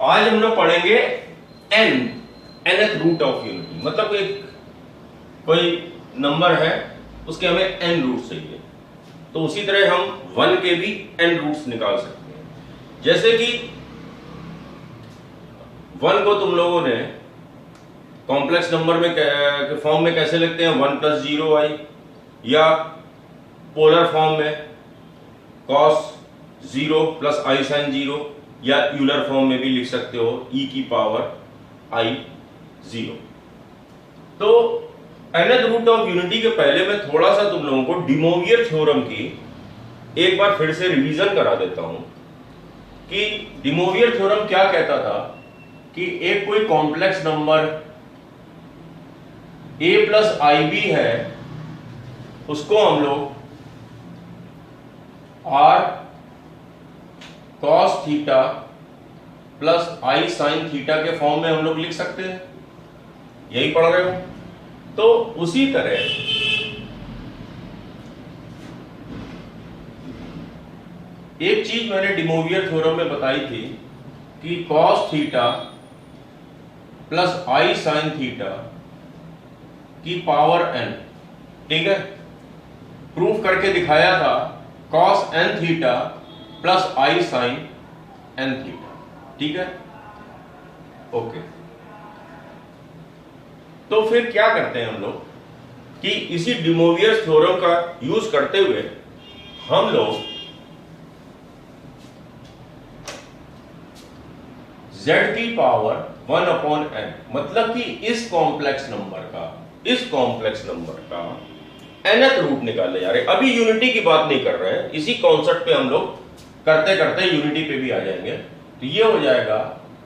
आज हम लोग पढ़ेंगे nth रूट ऑफ यूनिटी। मतलब एक कोई नंबर है उसके हमें n रूट चाहिए, तो उसी तरह हम 1 के भी n रूट्स निकाल सकते हैं। जैसे कि 1 को तुम लोगों ने कॉम्प्लेक्स नंबर में के फॉर्म में कैसे लिखते हैं, 1 + 0i, या पोलर फॉर्म में cos 0 + i sin 0, या यूलर फॉर्म में भी लिख सकते हो e⁻i 0। तो nth रूट ऑफ यूनिटी के पहले मैं थोड़ा सा तुम लोगों को डे मोवियर थ्योरम की एक बार फिर से रिवीजन करा देता हूं कि डे मोवियर थ्योरम क्या कहता था कि एक कोई कॉम्प्लेक्स नंबर a + ib है, उसको हम लोग r cos theta plus i sin theta के फॉर्म में हम लोग लिख सकते हैं। यही पढ़ रहे हो। तो उसी तरह एक चीज मैंने डे मोवियर थ्योरम में बताई थी कि cos theta plus i sin theta की पावर n, ठीक है, प्रूफ करके दिखाया था cos n theta plus i sin n theta, ठीक है, ओके। तो फिर क्या करते हैं हम लोग कि इसी डे मोवियर थ्योरम का यूज करते हुए हम लोग z की पावर 1/n, मतलब कि इस कॉम्प्लेक्स नंबर का nth रूट निकालने जा रहे हैं। अभी यूनिटी की बात नहीं कर रहे हैं, इसी कॉन्सेप्ट पे हम लोग करते करते यूनिटी पे भी आ जाएंगे। तो ये हो जाएगा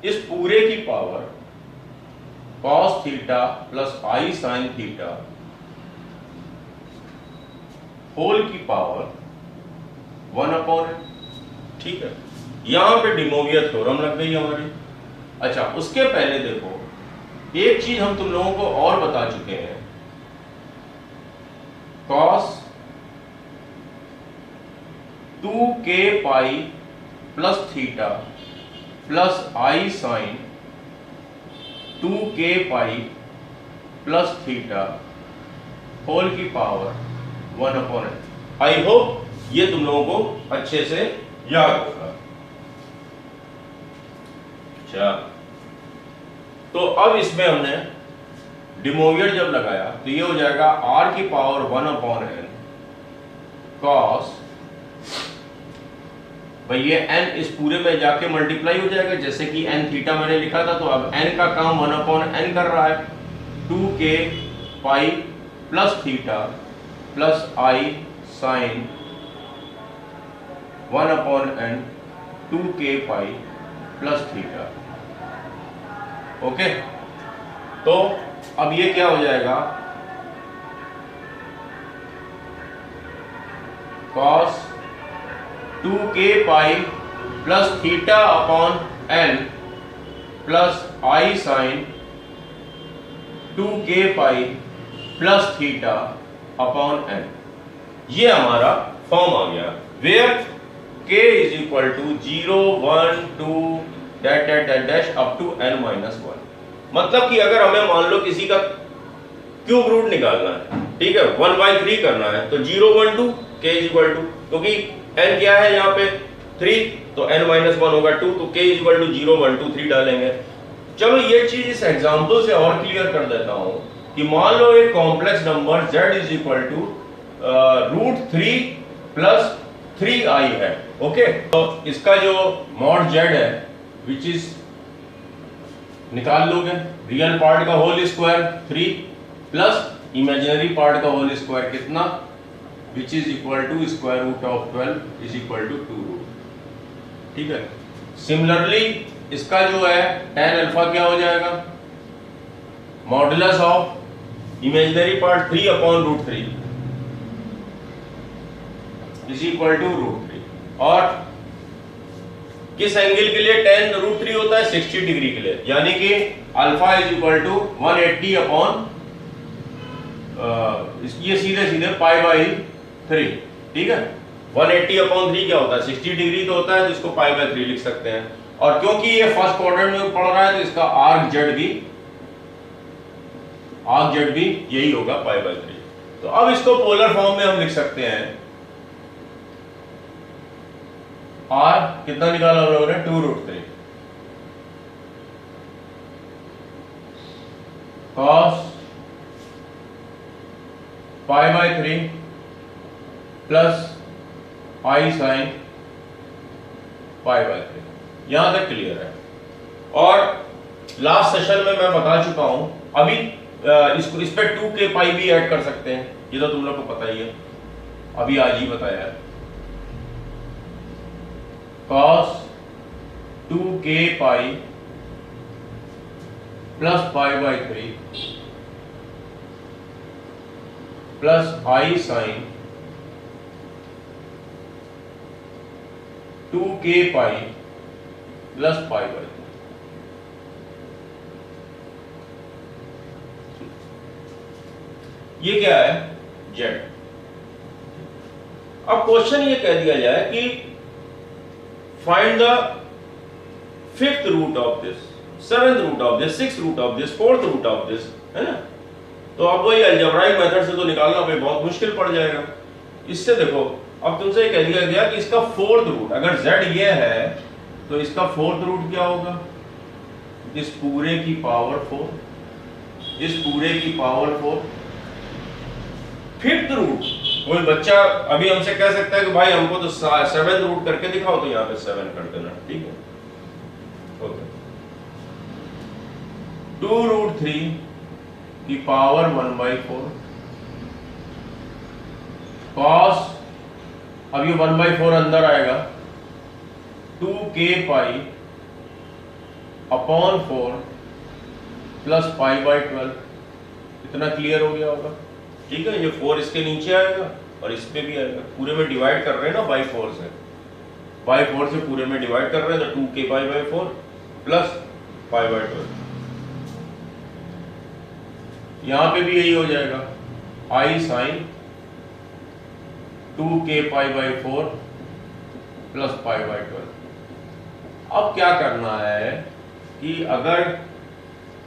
इस पूरे की power cos theta plus i sin theta whole की पावर 1/n, ठीक है। यहां पे डे मोवियर थ्योरम लग गई हमारी। अच्छा, उसके पहले देखो एक चीज हम तुम लोगों को और बता चुके हैं, cos 2k pi plus theta plus i sin 2k pi plus theta whole की पावर 1/n। आई होप ये तुम लोगों को अच्छे से याद होगा। अच्छा, तो अब इसमें हमने डे मोवियर जब लगाया तो ये हो जाएगा r की पावर 1/n cos, भाई ये n इस पूरे में जाके मल्टीप्लाई हो जाएगा, जैसे कि n थीटा मैंने लिखा था, तो अब n का काम 1/n कर रहा है, 2k pi plus theta plus i sin 1/n 2k pi plus theta, okay. तो अब ये क्या हो जाएगा, cos 2k pi plus theta upon n plus i sin 2k pi plus theta upon n। ये हमारा फॉर्म आ गया where k is equal to 0 1 2 dash dash dash dash up to n-1। मतलब कि अगर हमें मान लो किसी का क्यूब रूट निकालना है, ठीक है, 1/3 करना है, तो 0 1 2 k इज इक्वल टू, क्योंकि n क्या है यहाँ पे 3, तो n-1 होगा 2, तो k इज इक्वल टू 0 1 2 3 डालेंगे। चलो ये चीज इस एग्जांपल से और क्लियर कर देता हूं कि मान लो एक complex number z is equal to √3 plus 3i है, ओके। तो इसका जो मॉड z है विच इज निकाल लोगे, रियल पार्ट का whole square 3 plus imaginary part का होल स्क्वायर कितना, which is equal to square root of 12 is equal to 2 root, ठीक है। सिमिलरली इसका जो है tan अल्फा क्या हो जाएगा, modulus of imaginary part 3/√3 is equal to √3। और किस एंगल के लिए tan √3 होता है, 60 डिग्री के लिए, यानी कि alpha is equal to 180 upon ये सीधे सीधे π/3, ठीक है। 180/3 क्या होता है, 60 डिग्री तो होता है, तो इसको π/3 लिख सकते हैं। और क्योंकि ये फर्स्ट क्वाड्रेंट में पड़ रहा है तो इसका आर्क जेड भी यही होगा पाई बाय 3। तो अब इसको पोलर फॉर्म में हम लिख सकते हैं, आर कितना निकाला हम लोगों ने 2√3 cos pi by 3 plus i sine pi by 3। यहां तक क्लियर है। और लास्ट सेशन में मैं बता चुका हूं, अभी इसको इस पे 2k पाई भी ऐड कर सकते हैं, ये तो तुम लोग को पता ही है, अभी आज ही बताया है। cos 2k pi plus pi by 3 plus i sine 2k pi plus pi by 3। ये क्या है z। अब क्वेश्चन ये कह दिया जाए कि find the 5th root of this, 7th root of this, 6th root of this, 4th root of this, है ना। तो अब वही अलजेब्राइक मेथड से तो निकालना भाई बहुत मुश्किल पड़ जाएगा। इससे देखो, अब तुमसे कह दिया गया कि इसका 4th रूट, अगर z ये है तो इसका 4th रूट क्या होगा, इस पूरे की पावर 4, इस पूरे की पावर 4। 5th रूट, कोई बच्चा अभी हमसे कह सकता है कि भाई हमको तो 7th रूट करके दिखाओ, तो यहाँ पे 7 कर देना, ठीक है। ओके, 2√3 की पावर 1/4 cos, अब ये 1/4 अंदर आएगा, 2k pi upon 4 plus pi by 12। इतना क्लियर हो गया होगा, ठीक है। ये 4 इसके नीचे आएगा और इस पे भी आएगा, पूरे में डिवाइड कर रहे हैं ना बाई 4 से, बाई 4 से पूरे में डिवाइड कर रहे हैं, तो 2k pi by 4 plus pi by 12। यहां पे भी यही हो जाएगा, i sine 2k pi by 4 plus pi by 12। अब क्या करना है कि अगर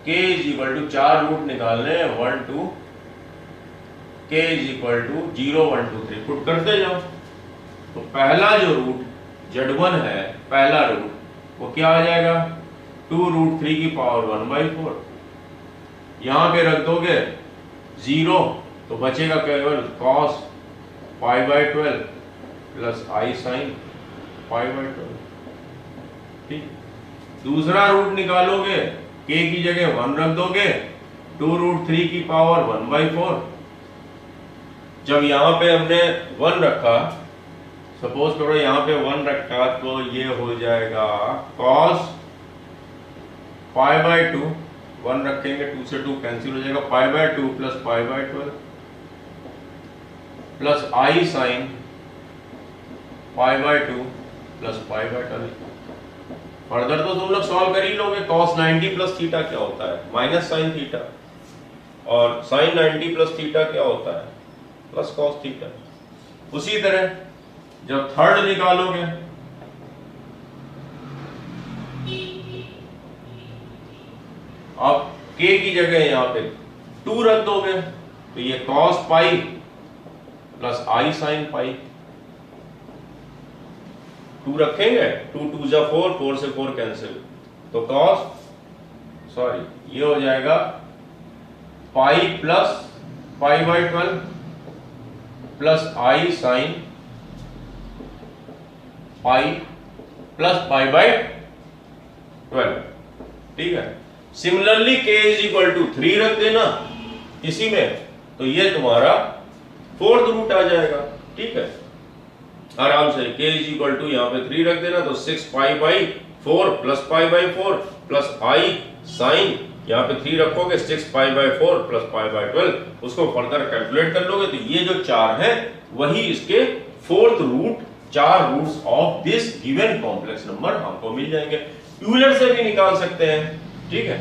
k इक्वल टू 4 रूट निकालने हैं, 1 2, k इक्वल टू 0 1 2 3 पुट करते जाओ। तो पहला जो रूट z1 है, पहला रूट, वो क्या आ जाएगा, 2√3 की पावर 1/4। यहां पे रख दोगे 0 तो बचेगा केवल cos pi by 12 plus i sine pi by 12, ठीक। दूसरा रूट निकालोगे, k की जगह 1 रख दोगे, 2√3 की पावर 1/4। जब यहां पे हमने 1 रखा, सपोज करो यहां पे 1 रखा, तो ये हो जाएगा cos पाई बाय 2, 1 रखेंगे 2 से 2 कैंसिल हो जाएगा, pi by 2 plus pi by 12 plus i sine pi by 2 plus pi by 12। Further तो तुम लोग सॉल्व कर ही लोगे। cos 90 प्लस थीटा क्या होता है, माइनस साइन थीटा, और साइन 90 प्लस थीटा क्या होता है, प्लस cos थीटा। उसी तरह जब थर्ड निकालोगे, आप k की जगह यहां पे 2 रख दोगे, तो ये cos pi plus i sine पाई। 2 रखेंगे, 2 2 जा 4, 4 से 4 कैंसिल, तो cos, सॉरी ये हो जाएगा pi plus pi by 12 plus i sine pi plus pi by 12, ठीक है। Similarly k is equal to 3 रख देना इसी में, तो ये तुम्हारा 4th रूट आ जाएगा, ठीक है, आराम से। k इज इक्वल टू यहाँ पे 3 रख देना, तो 6 pi by 4 plus pi by 4 plus i sine, यहाँ पे 3 रखोगे, 6 pi by 4 plus pi by 12, उसको फर्दर कैलकुलेट कर लोगे, तो ये जो 4 है वही इसके 4th root, 4 roots of this given complex number हमको मिल जाएंगे। यूलर से भी निकाल सकते हैं, ठीक है।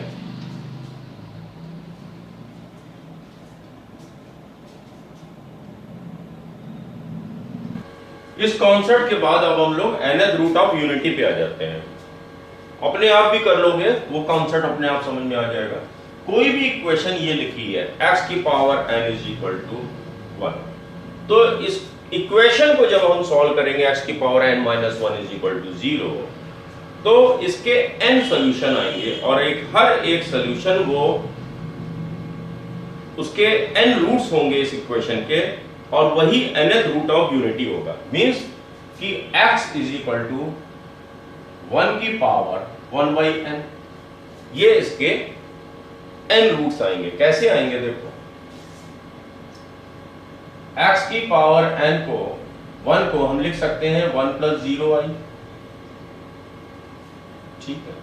इस कॉन्सेप्ट के बाद अब हम लोग nth रूट ऑफ यूनिटी पे आ जाते हैं। अपने आप भी कर लोगे, वो कॉन्सेप्ट अपने आप समझ में आ जाएगा। कोई भी इक्वेशन ये लिखी है x की power n is equal to 1, तो इस इक्वेशन को जब हम सॉल्व करेंगे x की power n minus 1 is equal to 0, तो इसके n सॉल्यूशन आएंगे और हर एक सॉल्यूशन वो उसके n रूट्स होंगे इस इक्वेशन के, और वही nth रूट ऑफ यूनिटी होगा। मींस कि x इज इक्वल टू 1 की पावर 1 बाई n, ये इसके n रूट्स आएंगे। कैसे आएंगे देखो, x की पावर n को 1 को हम लिख सकते हैं 1 प्लस 0i, ठीक है।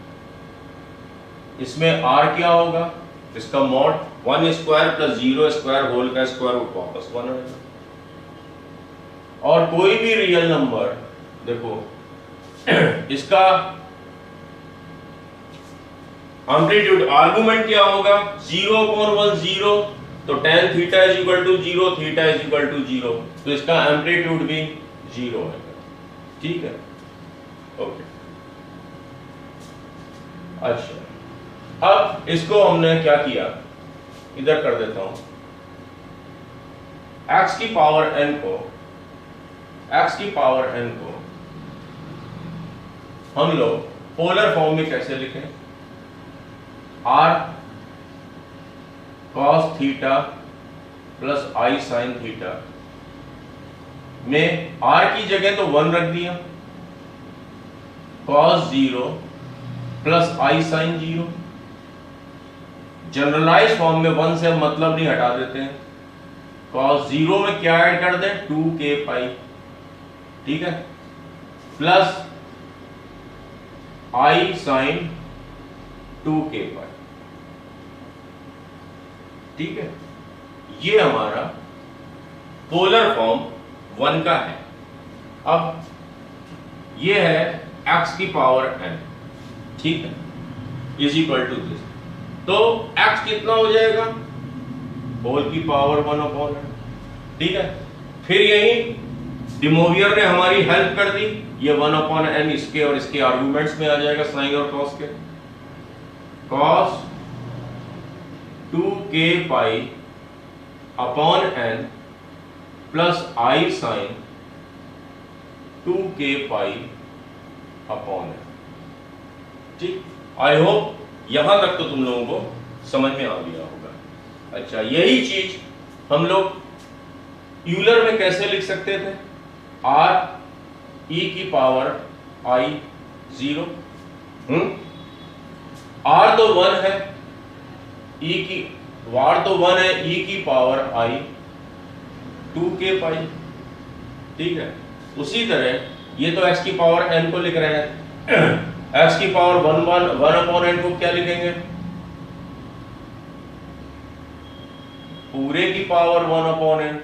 इसमें r क्या होगा, इसका mod 1 square plus 0 square whole का स्क्वायर रूट वापस 1 आएगा। और कोई भी रियल नंबर देखो इसका एम्पलीट्यूड आर्गुमेंट क्या होगा, 0/1 0, तो tan theta is equal to 0, theta is equal to 0, तो इसका एम्पलीट्यूड भी 0 है, ठीक है। ओके, अच्छा अब इसको हमने क्या किया, इधर कर देता हूं, x की पावर n को हम लोग पोलर फॉर्म में कैसे लिखें, r cos theta plus i sin theta में r की जगह तो 1 रख दिया, cos 0 plus i sin 0, generalise form में 1 से हम मतलब नहीं हटा देते हैं, cos 0 में क्या ऐड कर दें 2k पाई, ठीक है, प्लस i sin 2k पाई, ठीक है। ये हमारा पोलर फॉर्म 1 का है। अब ये है x की पावर n, ठीक है, इज इक्वल टू दिस, तो x कितना हो जाएगा, होल की पावर 1/n, ठीक है। फिर यही डिमोवियर ने हमारी हेल्प कर दी, ये 1/n इसके और इसके आर्गुमेंट्स में आ जाएगा, साइन और कॉस के, cos 2k pi upon n plus i sin 2k pi upon n, ठीक। आई होप यहां तक तो तुम लोगों को समझ में आ गया होगा। अच्छा, यही चीज हम लोग यूलर में कैसे लिख सकते थे, r e की पावर i 0, r तो 1 है, e की r तो 1 है, e की पावर i 2k पाई, ठीक है। उसी तरह ये तो x की पावर n को लिख रहे हैं, x की पावर 1/n को क्या लिखेंगे, पूरे की पावर 1/n,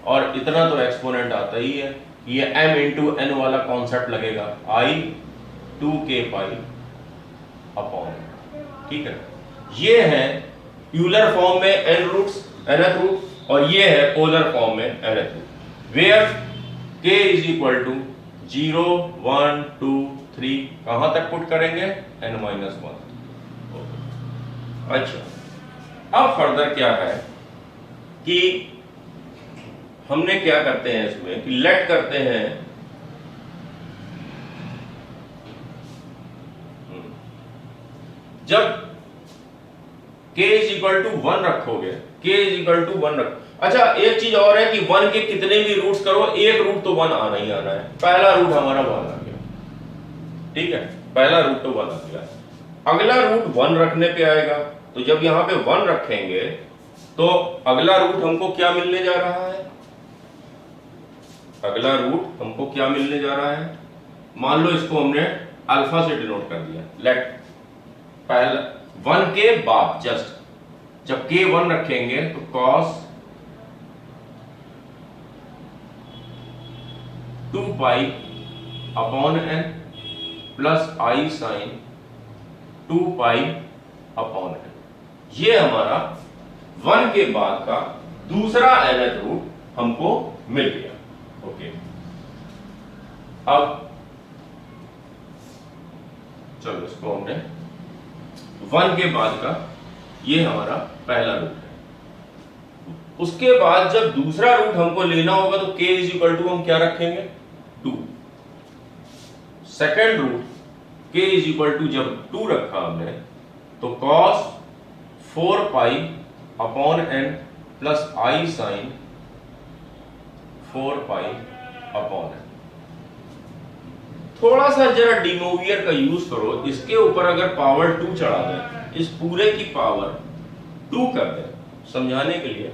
और इतना तो एक्सपोनेंट आता ही है, ये m इंटू n वाला कॉन्सेप्ट लगेगा, i 2k पाई अपॉन, ठीक है। ये है यूलर फॉर्म में n रूट्स, nth रूट, और ये है पोलर फॉर्म में nth root, where k is equal to 0 1 2 3, कहां तक पुट करेंगे n-1। अच्छा, अब फर्दर क्या है कि हमने क्या करते हैं इसमें कि लेट करते हैं, जब k इज इक्वल टू 1 रखोगे, k इज इक्वल टू 1 रखो। अच्छा, एक चीज और है कि 1 के कितने भी रूट्स करो, एक रूट तो 1 आना ही आना है। पहला रूट हमारा 1 आ गया, ठीक है, पहला रूट तो 1 आ गया, अगला रूट 1 रखने पे आएगा, तो जब यहां पे 1 रखेंगे तो अगला रूट हमको क्या मिलने जा रहा है, अगला रूट हमको क्या मिलने जा रहा है, मान लो इसको हमने अल्फा से डिनोट कर दिया, लेट पहला 1 के बाद जस्ट जब k 1 रखेंगे तो cos 2 pi upon n plus i sin 2 pi upon n, ये हमारा 1 के बाद का दूसरा nth रूट हमको मिल गया। ओके, अब चलो इसको हमने 1 के बाद का ये हमारा पहला रूट है। उसके बाद जब दूसरा रूट हमको लेना होगा तो k इज इक्वल टू हम क्या रखेंगे 2। Second root k is equal to जब 2 रखा हमने तो cos 4 pi upon n plus i sine 4 pi upon n। थोड़ा सा जरा डिमोवियर का यूज करो, इसके ऊपर अगर पावर 2 चढ़ा दें, इस पूरे की पावर 2 कर दें समझाने के लिए,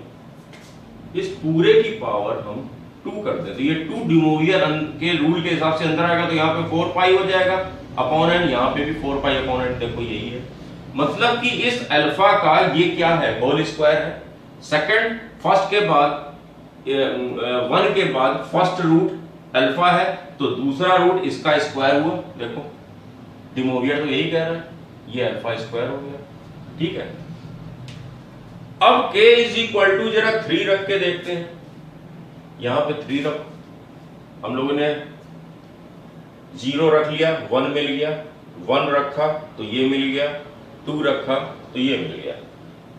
इस पूरे की पावर हम 2 कर दें तो ये 2 डिमोवियर के रूल के हिसाब से अंदर आएगा तो यहाँ पे 4 पाई हो जाएगा अपॉन n, यहाँ पे भी 4 पाई अपॉन n। देखो यही है मतलब कि इस अल्फा का ये क्या है होल स्क्वायर है। सेकंड फर्स्ट के बाद 1 के बाद फर्स्ट रूट अल्फा है तो दूसरा रूट इसका स्क्वायर हुआ। देखो डिमोवियर तो यही कह रहा है, ये अल्फा स्क्वायर हो गया। ठीक है, अब k इज इक्वल टू जरा 3 रख के देखते हैं। यहां पे 3 रख, हम लोगों ने 0 रख लिया 1 मिल गया, 1 रखा तो ये मिल गया, 2 रखा तो ये मिल गया।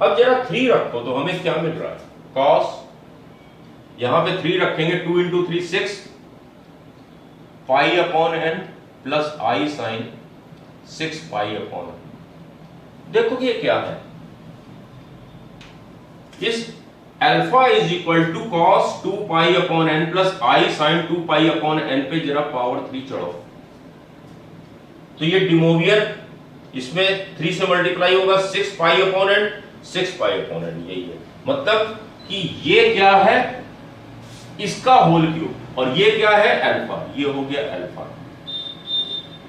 अब जरा 3 रखो तो हमें क्या मिल रहा है cos, यहां पे 3 रखेंगे 2 into 3 6 pi upon n plus i sine 6 pi upon n। देखो कि ये क्या है, इस alpha is equal to cos 2 pi upon n plus i sine 2 pi upon n पे जरा पावर 3 चढ़ो तो ये डिमोवियर इसमें 3 से मल्टीप्लाई होगा 6 pi upon n 6 pi upon n, यही है मतलब कि ये क्या है इसका होल क्यूब और ये क्या है अल्फा, ये हो गया अल्फा।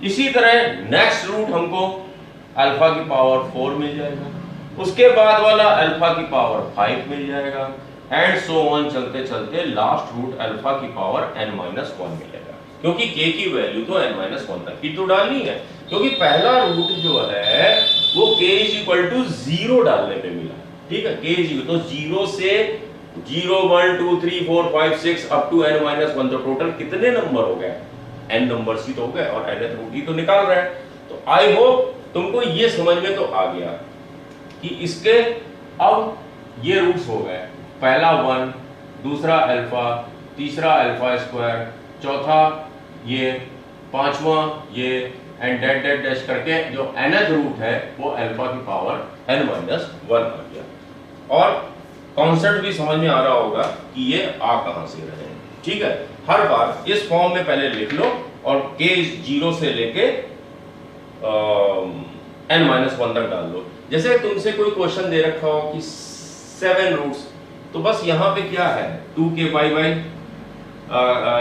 इसी तरह नेक्स्ट रूट हमको अल्फा की पावर 4 मिल जाएगा, उसके बाद वाला अल्फा की पावर 5 मिल जाएगा एंड सो ऑन चलते चलते लास्ट रूट अल्फा की पावर n-1 मिलेगा, क्योंकि k की वैल्यू तो n-1 तक की तो डालनी है, क्योंकि पहला रूट जो है वो k इज इक्वल टू 0 डालने पे मिला। ठीक है, k इज इक्वल तो 0 से 0 1 2 3 4 5 6 अप टू n-1 तो टोटल कितने नंबर हो गए n नंबर्स ही तो हो गए और nth रूट ही तो निकाल रहे हैं। तो आई होप तुमको ये समझ में तो आ गया कि इसके अब ये रूट्स हो गए, पहला 1, दूसरा अल्फा, तीसरा अल्फा स्क्वायर, चौथा ये, पांचवा ये एंड डेट डेट डैश करके जो nth रूट है वो अल्फा की पावर n-1 आ गया। और कॉन्सेप्ट भी समझ में आ रहा होगा कि ये आ कहां से रहे हैं। ठीक है, हर बार इस फॉर्म में पहले लिख लो और k 0 से लेके n-1 तक डाल दो। जैसे तुमसे कोई क्वेश्चन दे रखा हो कि 7 रूट्स, तो बस यहाँ पे क्या है 2k बाई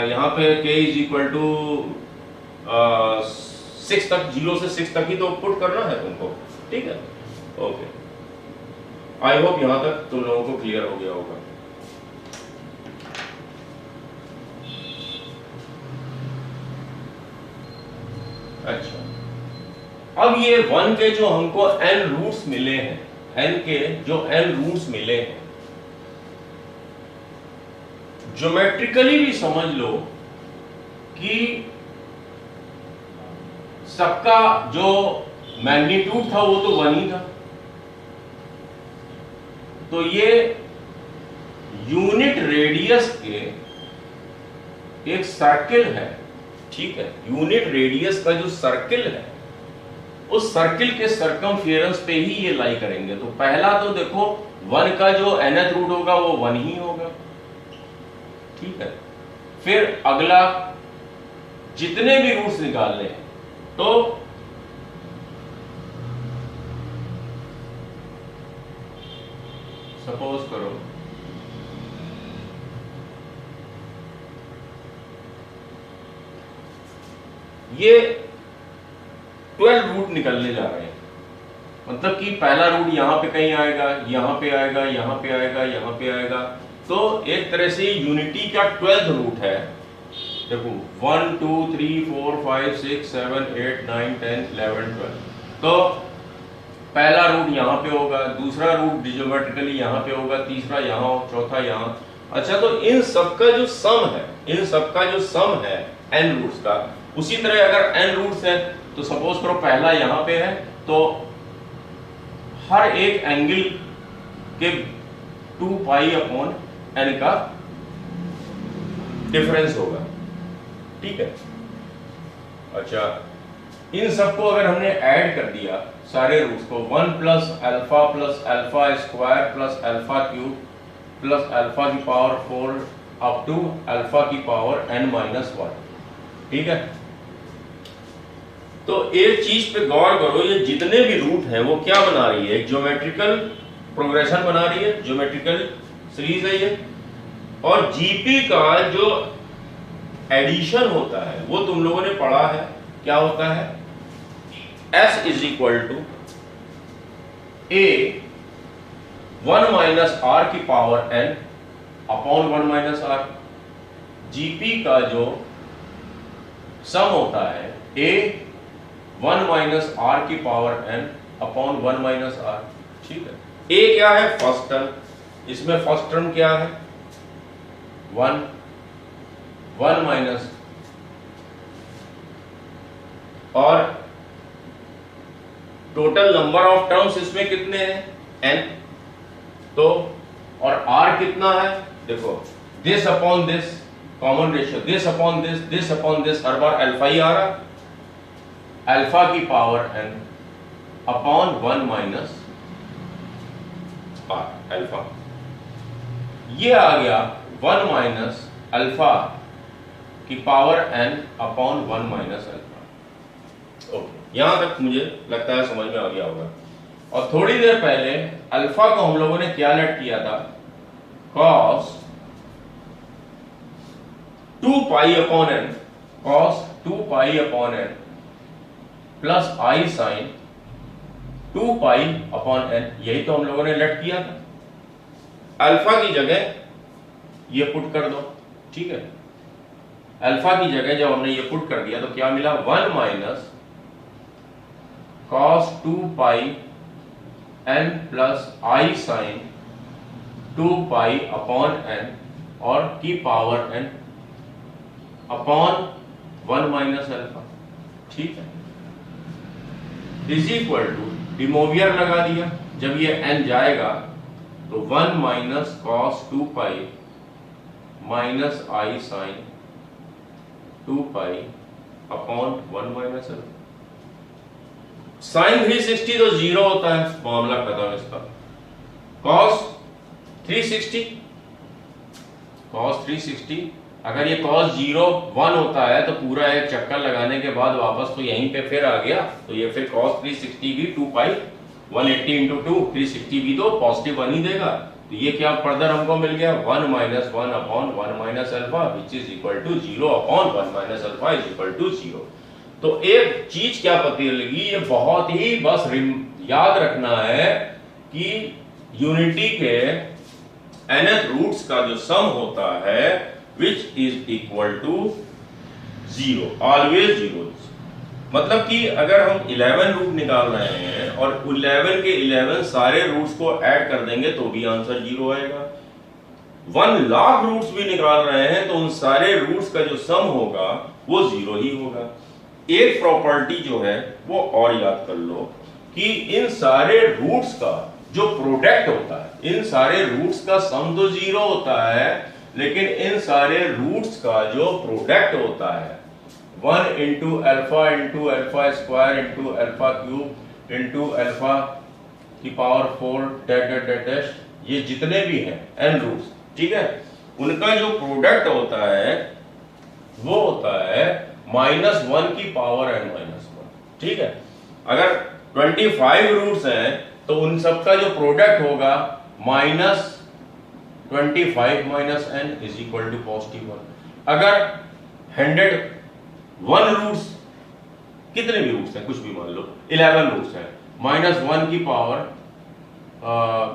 यहाँ पे k इज इक्वल टू 6 तक, 0 से 6 तक ही तो पुट करना है तुमको। ठीक है, ओके, आई होप यहां तक तुम लोगों को क्लियर हो गया होगा। अच्छा, अब ये 1 के जो हमको n रूट्स मिले हैं, n के जो n रूट्स मिले हैं, ज्योमेट्रिकली भी समझ लो कि सबका जो मैग्नीट्यूड था वो तो 1 ही था। तो ये यूनिट रेडियस के एक सर्किल है। ठीक है, यूनिट रेडियस का जो सर्किल है उस सर्किल के सरकमफेरेंस पे ही ये लाई करेंगे। तो पहला तो देखो 1 का जो nth रूट होगा वो 1 ही होगा। ठीक है, फिर अगला जितने भी रूट्स निकालने हैं तो सपोज करो ये 12 रूट निकलने जा रहे हैं, मतलब कि पहला रूट यहां पे कहीं आएगा, यहां पे आएगा, यहां पे आएगा, यहां पे आएगा। तो एक तरह से यूनिटी का 12th रूट है। देखो 1 2 3 4 5 6 7 8 9 10 11 12। तो पहला रूट यहाँ पे होगा, दूसरा रूट ज्योमेट्रिकली यहाँ पे होगा, तीसरा यहाँ, चौथा यहाँ। अच्छा, तो इन सबका जो सम है, इन सबका जो सम है n रूट्स का, उसी तरह अगर n रूट्स है तो सपोज करो पहला यहां पे है, तो हर एक एंगल के 2 पाई अपॉन n का डिफरेंस होगा, ठीक है। अच्छा, इन सबको अगर हमने ऐड कर दिया सारे रूट्स को, 1 plus alpha square plus alpha cube plus alpha की पावर 4 अप टू अल्फा की पावर n-1, ठीक है। तो एक चीज पे गौर करो, ये जितने भी रूट हैं वो क्या बना रही है, ज्योमेट्रिकल प्रोग्रेशन बना रही है, ज्योमेट्रिकल सीरीज है ये। और जीपी का जो एडिशन होता है वो तुम लोगों ने पढ़ा है, क्या होता है, S is equal to A 1 minus r की power n upon 1 minus r. GP का जो सम होता है A 1 माइनस आर की power n upon 1 minus r, ठीक है। A क्या है, फर्स्ट टर्म, इसमें फर्स्ट टर्म क्या है 1 माइनस, और टोटल नंबर ऑफ टर्म्स इसमें कितने हैं n, तो और r कितना है, देखो this upon this common ratio, this upon this, हर बार अल्फा ही आ रहा, अल्फा की power n upon 1 minus r alpha. ये आ गया 1 माइनस अल्फा की power n upon 1 minus alpha. Okay, यहां तक मुझे लगता है समझ में आ गया होगा। और थोड़ी देर पहले अल्फा को हम लोगों ने क्या लेट किया था, cos 2 pi upon n, cos 2 pi upon n plus i sine 2 pi upon n, यही तो हम लोगों ने लेट किया था। अल्फा की जगह ये पुट कर दो, ठीक है। अल्फा की जगह जब हमने ये पुट कर दिया तो क्या मिला, 1 minus cos 2 pi n plus i sine 2 pi upon n और की power n upon 1 minus alpha, ठीक है, इज इक्वल टू, डिमोवियर लगा दिया, जब ये n जाएगा तो 1 minus cos 2 pi minus i sine 2 pi upon 1 minus alpha. Sine 360 तो 0 होता है, मामला खत्म इसका। cos 360 अगर ये cos 0 1 होता है तो पूरा एक चक्कर लगाने के बाद वापस तो यहीं पे फिर आ गया, तो ये फिर cos 360 भी 2 पाई 180 इंटू 2, 360 भी तो पॉजिटिव 1 ही देगा। तो ये क्या फर्दर हमको मिल गया, 1 minus 1 upon 1 minus alpha which is equal to 0 upon 1 minus alpha is equal to 0। तो एक चीज क्या पता लगी, ये बहुत ही बस याद रखना है कि यूनिटी के nth रूट्स का जो सम होता है which is equal to 0, always 0। मतलब कि अगर हम 11 रूट निकाल रहे हैं और 11 के 11 सारे रूट्स को ऐड कर देंगे तो भी आंसर 0 आएगा। 1 लाख रूट्स भी निकाल रहे हैं तो उन सारे रूट्स का जो सम होगा वो 0 ही होगा। एक प्रॉपर्टी जो है वो और याद कर लो कि इन सारे रूट्स का जो प्रोडक्ट होता है, इन सारे रूट्स का सम तो 0 होता है, लेकिन इन सारे रूट्स का जो प्रोडक्ट होता है 1 into alpha square into alpha cube into alpha की पावर 4 डैश, ये जितने भी हैं n रूट्स, ठीक है, उनका जो प्रोडक्ट होता है वो होता है -1 की पावर n-1, ठीक है। अगर 25 रूट्स हैं तो उन सबका जो प्रोडक्ट होगा -25 minus n is equal to +1। अगर 101 रूट्स, कितने भी रूट्स हैं, कुछ भी मान लो 11 रूट्स हैं, -1 की पावर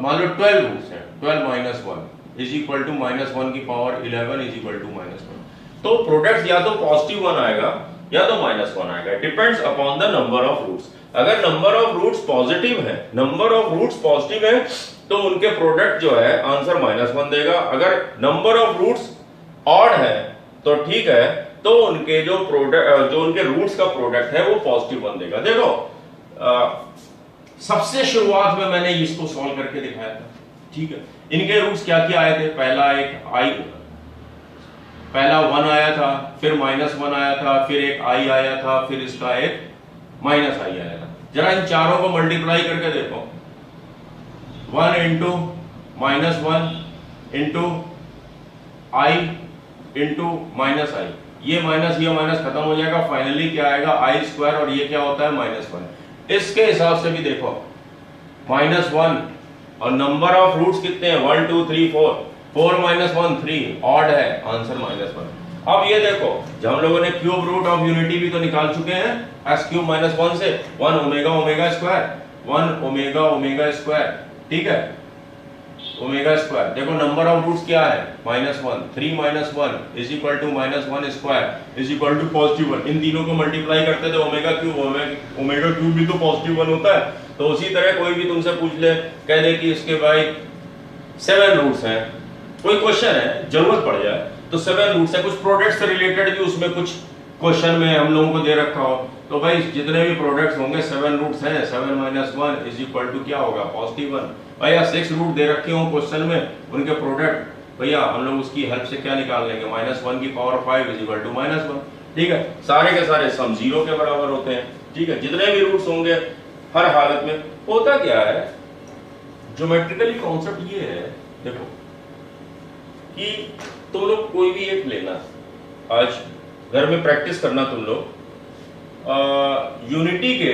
मान लो 12 रूट्स हैं, 12 माइनस 1 इज इक्वल टू -1 की पावर 11 इज इक्वल टू -1। तो प्रोडक्ट या तो +1 आएगा या तो -1 आएगा, depends upon the number of roots. अगर नंबर ऑफ रूट्स पॉजिटिव है, नंबर ऑफ रूट्स पॉजिटिव है तो उनके प्रोडक्ट जो है आंसर -1 देगा। अगर नंबर ऑफ रूट्स ऑड है तो ठीक है, तो उनके जो प्रोडक्ट, जो उनके रूट्स का प्रोडक्ट है वो पॉजिटिव 1 देगा। देखो सबसे शुरुआत में मैंने इसको सॉल्व करके दिखाया था, ठीक है। इनके रूट्स क्या क्या आए थे, पहला एक पहला 1 आया था, फिर -1 आया था, फिर एक i आया था, फिर इसका एक -i आया था। जरा इन चारों को मल्टीप्लाई करके देखो, 1 into -1 into i into -i, ये माइनस खत्म हो जाएगा, फाइनली क्या आएगा i² और ये क्या होता है -1। इसके हिसाब से भी देखो -1 और नंबर ऑफ रूट्स कितने हैं 1 2 3 4, 4 -1 3, ऑड है, आंसर -1। अब ये देखो जब हम लोगों ने क्यूब रूट ऑफ यूनिटी भी तो निकाल चुके हैं, s³ -1 से 1 omega omega square, 1 omega omega square, ठीक है, ओमेगा स्क्वायर। देखो नंबर ऑफ रूट्स क्या है -1, 3 -1 is equal to -1 square is equal to +1। इन तीनों को मल्टीप्लाई करते थे ओमेगा क्यूब भी तो +1 होता है। तो उसी तरह कोई भी तुमसे पूछ ले, कह दे कि इसके भाई 7 रूट्स हैं, कोई क्वेश्चन है जरूरत पड़ जाए तो 7 रूट्स है, कुछ प्रोडक्ट से रिलेटेड भी उसमें कुछ क्वेश्चन में हम लोगों को दे रखा हो, तो भाई जितने भी प्रोडक्ट्स होंगे 7 रूट्स हैं, 7 - 1 इज इक्वल टू क्या होगा +1। भैया 6 रूट दे रखे हो क्वेश्चन में, उनके प्रोडक्ट भैया हम लोग उसकी हेल्प से क्या निकाल लेंगे, -1 की पावर 5 इज इक्वल टू -1, ठीक है। सारे के सारे सम 0 के बराबर होते हैं, ठीक है। जितने भी रूट्स होंगे हर हालत में। होता क्या है, ज्योमेट्रिकली कॉन्सेप्ट ये है, देखो कि तुम लोग कोई भी एक लेना, आज घर में प्रैक्टिस करना तुम लोग यूनिटी के,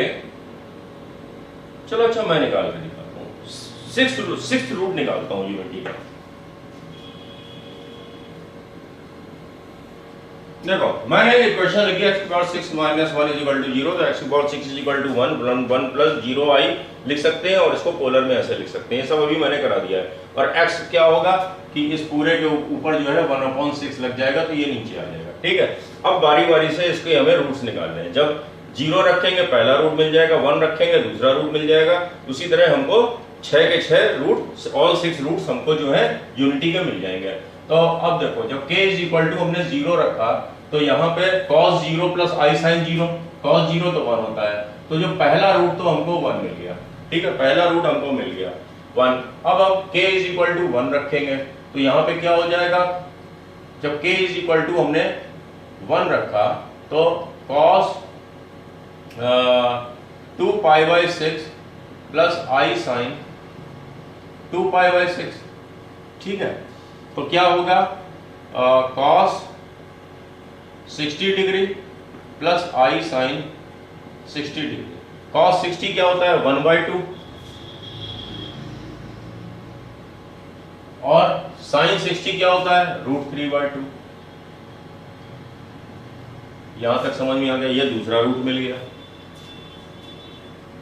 चलो अच्छा मैं निकाल के दिखाता हूँ, 6th रूट निकालता हूँ यूनिटी का। देखो मैंने इक्वेशन लिखी है x⁻6 - 1 इज इक्वल टू 0, तो x⁻6 is equal to 1 1 + 0i लिख सकते हैं, और इसको पोलर में ऐसे लिख सकते हैं। ये सब अभी मैंने करा दिया है। और x क्या होगा कि इस पूरे के ऊपर जो है 1/6 लग जाएगा, तो ये नीचे आ जाएगा, ठीक है। अब बारी बारी से इसके हमें रूट्स निकालने हैं। जब 0 रखेंगे पहला रूट मिल जाएगा, 1 रखेंगे दूसरा रूट मिल जाएगा, उसी तरह हमको 6 के 6 रूट, ऑल 6 रूट्स हमको जो है यूनिटी के मिल जाएंगे। तो अब देखो जब k इज इक्वल टू हमने 0 रखा, तो यहाँ पे cos 0 plus i sin 0, cos 0 तो 1 होता है, तो जो पहला रूट तो हमको 1 मिल गया, ठीक है, पहला रूट हमको मिल गया 1। अब k इज इक्वल टू 1 रखेंगे, तो यहाँ पे क्या हो जाएगा, जब k इज इक्वल टू हमने 1 रखा तो cos 2π/6 प्लस i sin 2π/6, ठीक है। तो क्या होगा cos 60 degree plus i sin 60 degree. cos 60 क्या होता है 1/2, और sin 60 क्या होता है √3/2। यहां तक समझ में आ गया, ये दूसरा रूट मिल गया।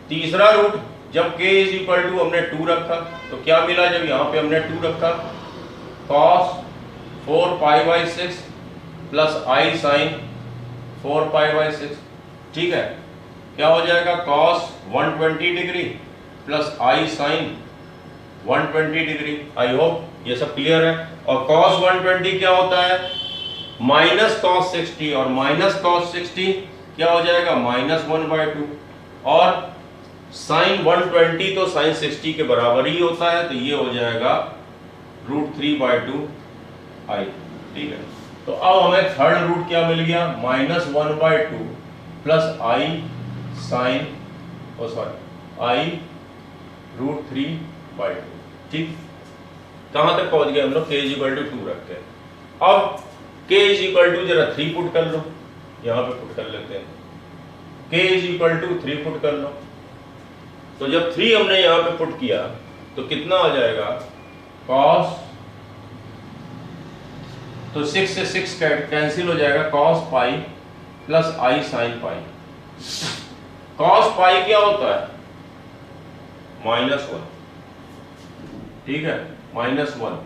तीसरा रूट जब k इज इक्वल टू हमने 2 रखा, तो क्या मिला जब यहां पे हमने 2 रखा, cos 4π/6 प्लस i sin 4π/6, ठीक है। क्या हो जाएगा cos 120 degree plus i sin 120 degree. I hope ये सब क्लियर है। और cos 120 क्या होता है माइनस cos 60, और माइनस cos 60 क्या हो जाएगा -1/2, और sin 120 तो sin 60 के बराबर ही होता है, तो ये हो जाएगा √3/2i, ठीक है। तो अब हमें थर्ड रूट क्या मिल गया -1/2 प्लस i sin i √3/2, ठीक। कहां तक पहुंच गए हम लोग, k = 2 रख के। अब k = जरा 3 पुट कर लो, यहां पे पुट कर लेते हैं, k = 3 पुट कर लो। तो जब 3 हमने यहां पे पुट किया तो कितना आ जाएगा cos, तो 6 से 6 कैंसिल हो जाएगा, cos π plus i sin π। cos π क्या होता है -1, ठीक है, -1।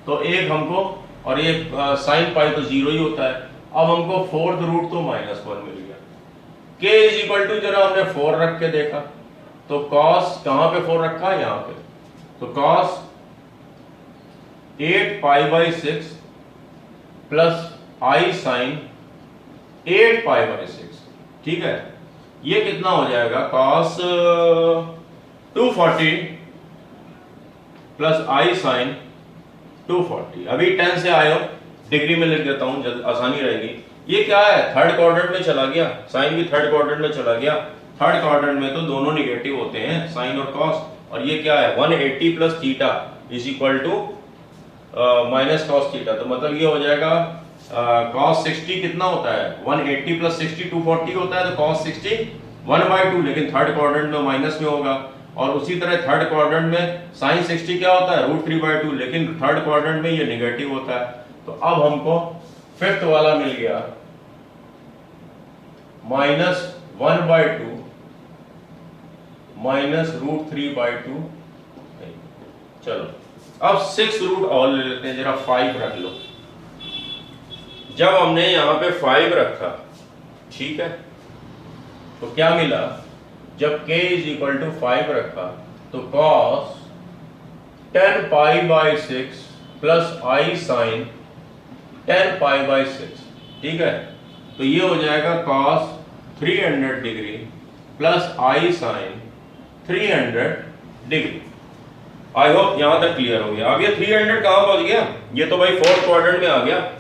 तो एक हमको, और एक sin π तो 0 ही होता है। अब हमको फोर्थ रूट तो -1 मिल गया। k = जरा हमने 4 रख के देखा, तो cos कहां पे 4 रखा है यहां पे, तो cos 8π/6 plus i sin 8 pi by 6, ठीक है। ये कितना हो जाएगा cos 240 प्लस आई साइन 240। अभी 10 से आए हो, डिग्री में लिख देता हूं, जल्द आसानी रहेगी। ये क्या है, थर्ड क्वाड्रेंट में चला गया, साइन भी थर्ड क्वाड्रेंट में चला गया। थर्ड क्वाड्रेंट में तो दोनों निगेटिव होते हैं, साइन और कॉस। और ये क्या है, 180 plus theta is equal to minus cos theta. तो मतलब ये हो जाएगा cos 60 कितना होता है, 180 प्लस 60 240 होता है। तो cos 60 1/2, लेकिन थर्ड क्वाड्रेंट में माइनस में होगा। और उसी तरह थर्ड क्वाड्रेंट में sin 60 क्या होता है, √3/2, लेकिन थर्ड क्वाड्रेंट में ये नेगेटिव होता है। तो अब हमको फिफ्थ वाला मिल गया -1/2 माइनस √3/2। चलो अब 6 रूट और ले लेते हैं, जरा 5 रख लो। जब हमने यहां पे 5 रखा, ठीक है, तो क्या मिला, जब k इज इक्वल टू 5 रखा तो cos 10 pi by 6 plus i sine 10 pi by 6, ठीक है। तो ये हो जाएगा cos 300 degree plus i sine 300 degree. I hope यहां तक क्लियर हो गया। अब ये 300 कहां पहुंच गया, ये तो भाई फोर्थ क्वाड्रेंट में आ गया।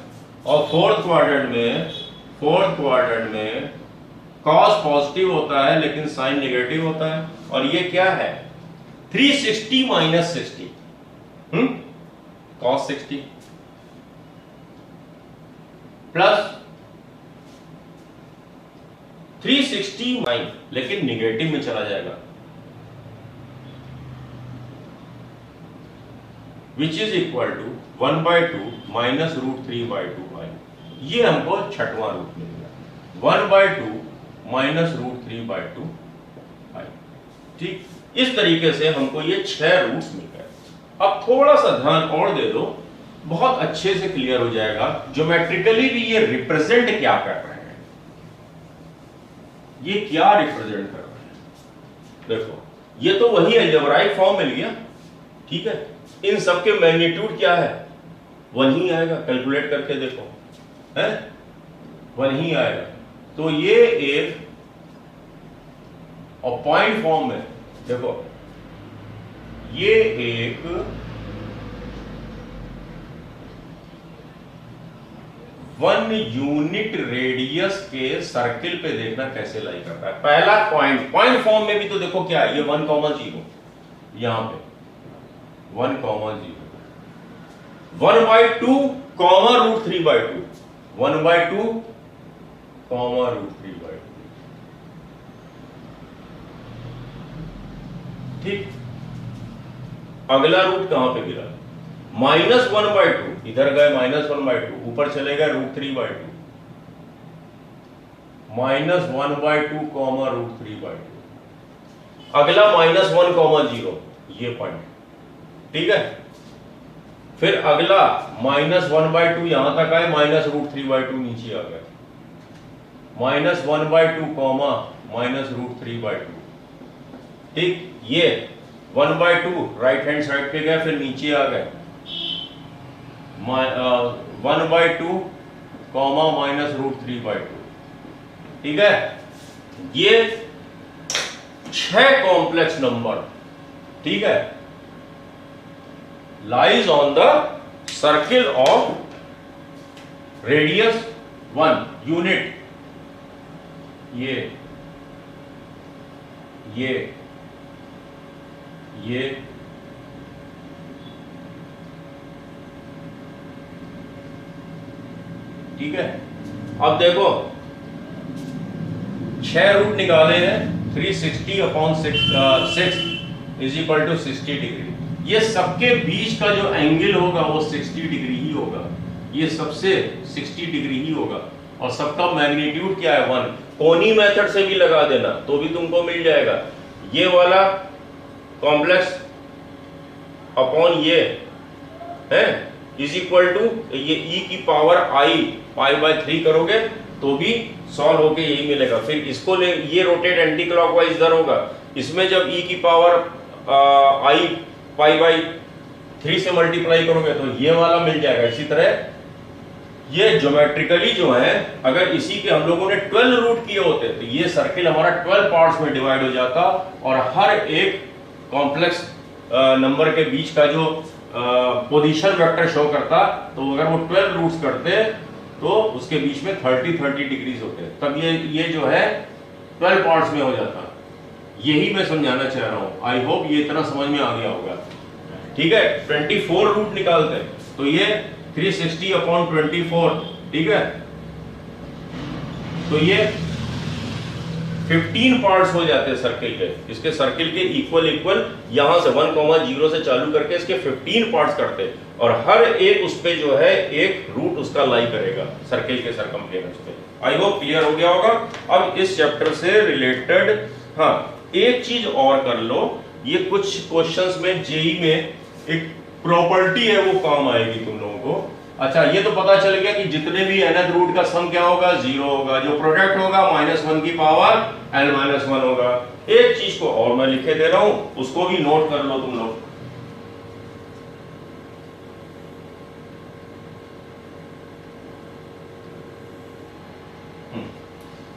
और फोर्थ क्वाड्रेंट में cos पॉजिटिव होता है लेकिन साइन नेगेटिव होता है। और ये क्या है, 360 माइनस 60, cos 60 प्लस 360 लेकिन निगेटिव में चला जाएगा, which is equal to 1/2 minus √3/2 i. ये हमको छठवां रूट मिल गया, 1/2 माइनस √3/2 आई। ठीक, इस तरीके से हमको ये 6 रूट्स मिल गए। अब थोड़ा सा ध्यान और दे दो, बहुत अच्छे से क्लियर हो जाएगा ज्योमेट्रिकली भी ये रिप्रेजेंट क्या कर रहे हैं, ये क्या रिप्रेजेंट कर रहे हैं। देखो ये तो वही अलजेब्राइक फॉर्म मिल गया, ठीक है। इन सबके मैग्नीट्यूड क्या है, वही आएगा, कैलकुलेट करके देखो, है वही आएगा। तो ये एक और पॉइंट फॉर्म में देखो, ये एक वन यूनिट रेडियस के सर्किल पे देखना कैसे लाई करता है। पहला पॉइंट फॉर्म में भी तो देखो क्या है, ये 1,0 यहां पे 1,0 1/2 √3/2 1/2 √3/2, ठीक। अगला रूट कहां पे गिरा, -1/2, इधर गए -1/2, ऊपर चले गए √3/2, -1/2 √3/2। अगला -1,0, ये पॉइंट, ठीक है। फिर अगला -1/2 यहां तक आए, -√3/2 नीचे आ गए, -1/2 -√3/2, ठीक। ये 1/2 राइट हैंड साइड पे गए, फिर नीचे आ गए 1/2 -√3/2, ठीक है। ये 6 कॉम्प्लेक्स नंबर, ठीक है, lies on the circle of radius 1 unit। ये ठीक है। अब देखो 6 रूट निकाले हैं, 360/6 इज इक्वल टू 60 डिग्री। ये सबके बीच का जो एंगल होगा वो 60 डिग्री ही होगा, ये सबसे 60 डिग्री ही होगा। और सबका मैग्नीट्यूड क्या है, 1। कोनी मेथड से भी लगा देना तो भी तुमको मिल जाएगा। ये वाला कॉम्प्लेक्स अपॉन ये है इज इक्वल टू ये e की पावर i π/3 करोगे तो भी सॉल्व होके यही मिलेगा। फिर इसको ले, ये रोटेट एंटी क्लॉकवाइज इधर होगा, इसमें जब e की पावर i π/3 से मल्टीप्लाई करोगे तो ये वाला मिल जाएगा। इसी तरह ये ज्योमेट्रिकली जो है, अगर इसी के हम लोगों ने 12 रूट किए होते तो ये सर्किल हमारा 12 पार्ट्स में डिवाइड हो जाता और हर एक कॉम्प्लेक्स नंबर के बीच का जो पोजीशन वेक्टर शो करता, तो अगर वो 12 रूट्स करते तो उसके बीच में 30 डिग्रीज होते, तब ये जो है 12 पार्ट्स में हो जाता। यही मैं समझाना चाह रहा हूं। आई होप ये इतना समझ में आ गया होगा। ठीक है, 24 रूट निकालते हैं तो ये 360/24, ठीक है, तो ये 15 पार्ट्स हो जाते हैं सर्किल के। इसके सर्किल के इक्वल यहां से 1,0 से चालू करके इसके 15 पार्ट्स करते हैं और हर एक उस पे जो है एक रूट उसका लाई करेगा सर्किल के सरकमफ्रेंस पे। आई होप क्लियर हो गया होगा। अब इस चैप्टर से रिलेटेड हाँ एक चीज और कर लो, ये कुछ क्वेश्चंस में जेई में एक प्रॉपर्टी है वो काम आएगी तुम लोगों को। अच्छा, ये तो पता चल गया कि जितने भी nth रूट का सम क्या होगा, 0 होगा, जो प्रोडक्ट होगा -1 की पावर n-1 होगा। एक चीज को और मैं लिखे दे रहा हूं, उसको भी नोट कर लो तुम लोग।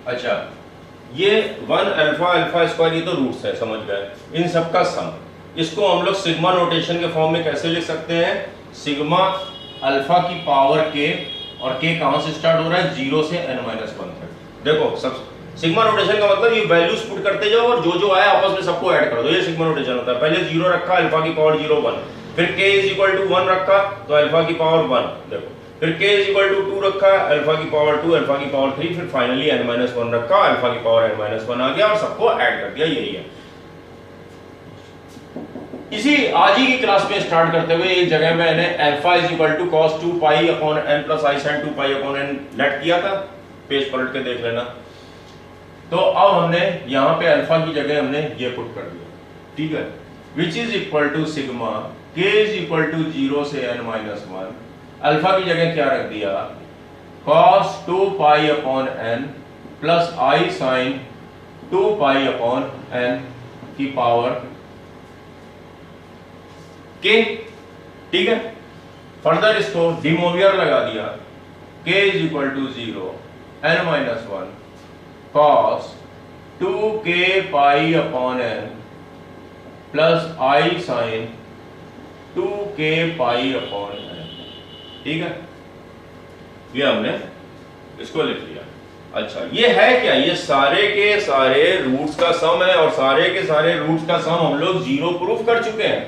अच्छा, ये 1 अल्फा अल्फा स्क्वायर, ये तो रूट्स है, समझ गए, इन सब का सम। इसको हम लोग सिग्मा नोटेशन के फॉर्म में कैसे लिख सकते हैं, सिग्मा अल्फा की पावर k, और k कहां से स्टार्ट हो रहा है, 0 से n-1 तक। देखो सब सिग्मा नोटेशन का मतलब ये वैल्यूज पुट करते जाओ और जो आया आपस में सबको ऐड कर दो, ये सिग्मा नोटेशन होता है। पहले 0 रखा, अल्फा की पावर 0 1, फिर k = 1 रखा तो अल्फा की पावर 1, देखो, फिर k = 2 रखा, अल्फा की पावर 2, अल्फा की पावर 3, फिर फाइनली n-1 रखा, अल्फा की पावर n-1 आ गया और सबको ऐड कर दिया। यही है। इसी आज ही की क्लास में स्टार्ट करते हुए एक जगह मैंने alpha = cos 2πn + i sin 2πn let किया था, पेज पलट के देख लेना। तो अब हमने यहां पे अल्फा की जगह हमने ये पुट कर दिया, ठीक है, which is equal to sigma k = 0 से n-1, अल्फा की जगह क्या रख दिया, cos 2πn + i sin 2πn की पावर k, ठीक है। फर्दर इसको डिमोवियर लगा दिया, k = 0 n-1 cos 2kπn + i sin 2kπn, ठीक है, ये हमने इसको लिख लिया। अच्छा, ये है क्या, ये सारे के सारे रूट्स का सम है और सारे के सारे रूट्स का सम हम लोग 0 प्रूफ कर चुके हैं,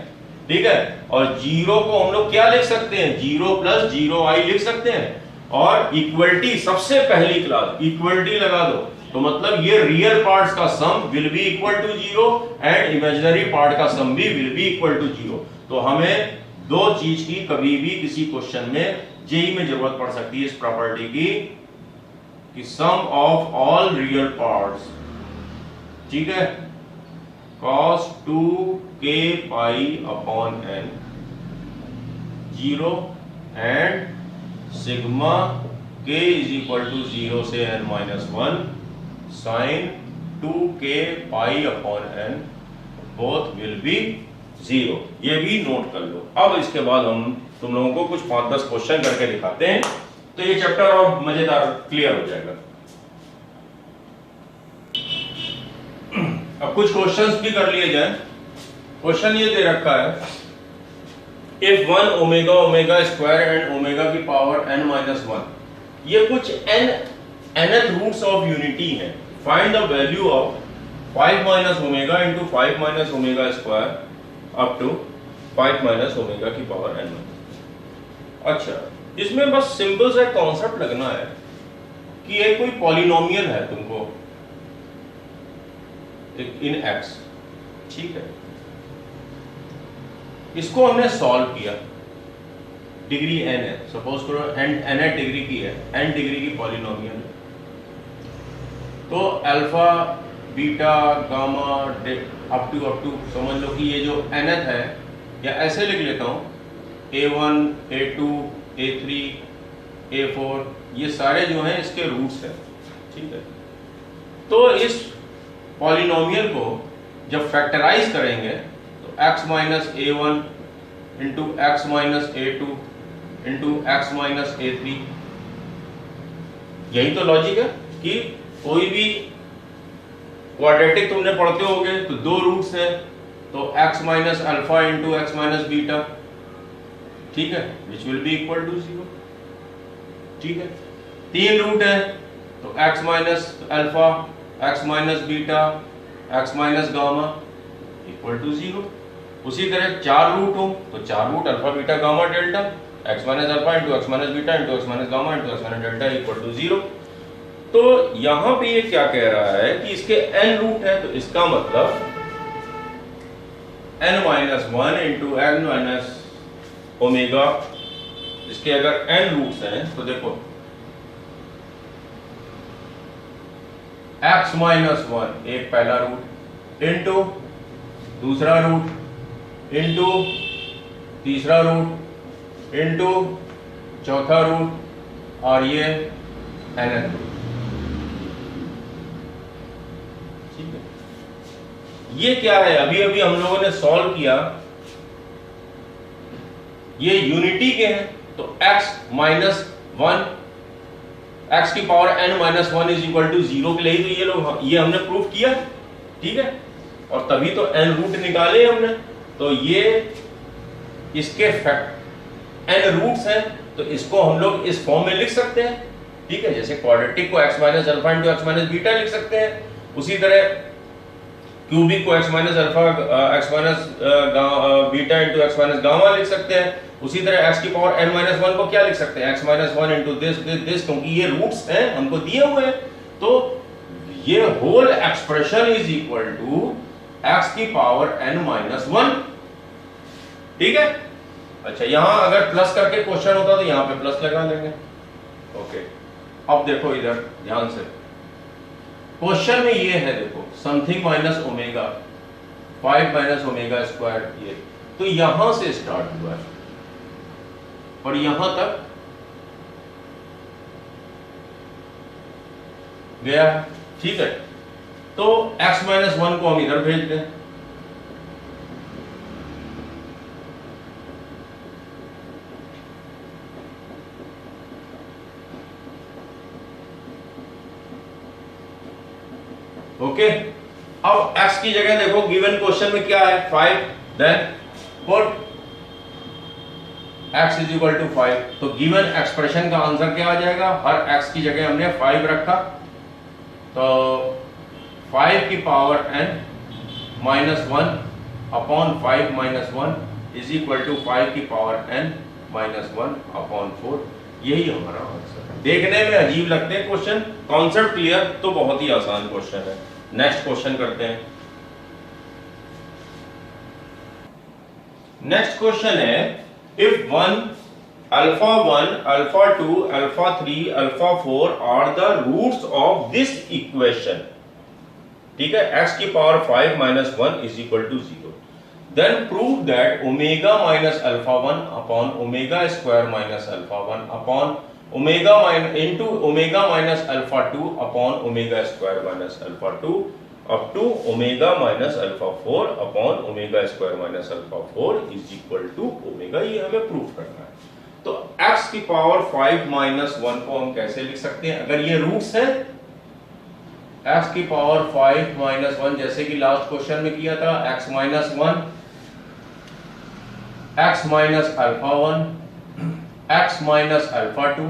ठीक है। और 0 को हम लोग क्या लिख सकते हैं, 0 + 0i लिख सकते हैं। और इक्वलिटी सबसे पहली क्लास इक्वलिटी लगा दो, तो मतलब ये रियल पार्ट्स का sum will be equal to 0 and imaginary part का सम भी विल बी इक्वल टू 0। तो हमें दो चीज की कभी भी किसी क्वेश्चन में जेई में जरूरत पड़ सकती है इस प्रॉपर्टी की, कि सम ऑफ ऑल रियल पार्ट्स, ठीक है, cos 2kπn 0 and sigma k = 0 से n-1 sin 2kπn both will be 0। ये भी नोट कर लो। अब इसके बाद हम तुम लोगों को कुछ 5-10 क्वेश्चन करके दिखाते हैं, तो ये चैप्टर और मजेदार क्लियर हो जाएगा। अब कुछ क्वेश्चंस भी कर लिए जाए। क्वेश्चन ये दे रखा है, if 1 omega omega square and omega की पावर n-1, ये कुछ nth रूट्स ऑफ यूनिटी है, find the value of 5 - omega × 5 - omega square up to 5 - omega की पावर n-1। अच्छा, इसमें बस सिंपल सा कॉन्सेप्ट लगना है कि ये कोई पॉलिनोमियल है तुमको इन x, ठीक है, इसको हमने सॉल्व किया, डिग्री n है, सपोज करो n डिग्री की है, n डिग्री की पॉलिनोमियल है, तो alpha beta gamma up to समझ लो कि ये जो nth है, या ऐसे लिख लेता हूं, a1 a2 a3 a4, ये सारे जो हैं इसके रूट्स हैं, ठीक है। तो इस पॉलिनोमियल को जब फैक्टराइज करेंगे तो x - a1 × x - a2 × x - a3 यही तो लॉजिक है कि कोई भी क्वाड्रेटिक तुमने पढ़ते होगे तो दो रूट्स हैं, तो x minus alpha into x minus beta, ठीक है, which will be equal to 0, ठीक है। तीन रूट है तो x minus alpha, x minus beta, x minus gamma equal to 0। उसी तरह चार रूट हो तो चार root alpha beta gamma delta, x minus alpha into x minus beta into x minus gamma into x minus delta equal to 0। तो यहां पे ये क्या कह रहा है कि इसके n रूट है, तो इसका मतलब n minus 1 into n minus omega, इसके अगर n रूट्स हैं तो देखो x माइनस 1 एक पहला रूट इंटू दूसरा रूट इंटू तीसरा रूट इंटू चौथा रूट और ये nth रूट, ठीक है। ये क्या है, अभी अभी हम लोगों ने सॉल्व किया, ये यूनिटी के हैं, तो x माइनस 1 x की power n minus 1 is equal to 0 के लिए तो ये लोग ये हमने प्रूफ किया, ठीक है, और तभी तो n रूट निकाले हमने। तो ये इसके फैक्ट n रूट्स हैं, तो इसको हम लोग इस फॉर्म में लिख सकते हैं, ठीक है, जैसे क्वाड्रेटिक को x minus alpha into x minus beta लिख सकते हैं, उसी तरह क्यूबिक को x minus alpha x minus beta into x minus gamma लिख सकते हैं, उसी तरह x की पावर n माइनस 1 को क्या लिख सकते हैं, x माइनस 1 इंटू दिस, क्योंकि ये रूट्स हैं हमको दिए हुए हैं, तो ये whole expression is equal to x की पावर n माइनस 1, ठीक है। अच्छा, यहां अगर प्लस करके क्वेश्चन होता तो यहां पे प्लस लगा लेंगे, ओके। अब देखो इधर ध्यान से, क्वेश्चन में ये है, देखो something minus omega 5 minus omega square, ये तो यहां से स्टार्ट हुआ है और यहां तक गया, ठीक है। तो x माइनस 1 को हम इधर भेज दें, ओके। अब x की जगह देखो गिवन क्वेश्चन में क्या है 5, then put x is equal to 5, तो गिवन एक्सप्रेशन का आंसर क्या आ जाएगा, हर x की जगह हमने 5 रखा, तो 5 की power n minus 1 upon 5 minus 1 is equal to 5 की पावर n माइनस 1 अपॉन 4, यही हमारा आंसर है। देखने में अजीब लगते हैं क्वेश्चन, कॉन्सेप्ट क्लियर तो बहुत ही आसान क्वेश्चन है। नेक्स्ट क्वेश्चन करते हैं। नेक्स्ट क्वेश्चन है, if 1 alpha 1 alpha 2 alpha 3 alpha 4 are the roots of this equation, ठीक है, x की power 5 minus 1 is equal to 0, then prove that omega minus alpha 1 upon omega square minus alpha 1 upon omega into omega minus alpha 2 upon omega square minus alpha 2 up to omega minus alpha 4 upon omega square minus alpha 4 is equal to omega, ये हमें proof करना है। तो x की power 5 minus 1 को हम कैसे लिख सकते हैं, अगर ये रूट्स है, x की पावर 5 माइनस 1 जैसे कि लास्ट क्वेश्चन में किया था, x minus 1 x minus alpha 1 x minus alpha 2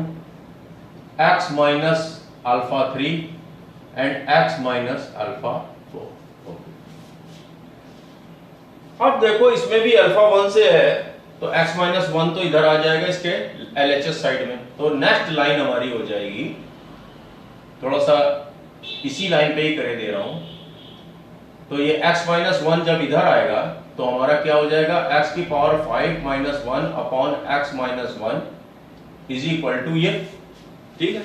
x minus alpha 3 and x minus alpha 4। अब देखो इसमें भी अल्फा 1 से है, तो x माइनस 1 तो इधर आ जाएगा इसके LHS साइड में, तो नेक्स्ट लाइन हमारी हो जाएगी, थोड़ा सा इसी लाइन पे ही करे दे रहा हूं, तो ये x माइनस 1 जब इधर आएगा तो हमारा क्या हो जाएगा, x की power 5 minus 1 upon x minus 1 is equal to ये, ठीक है,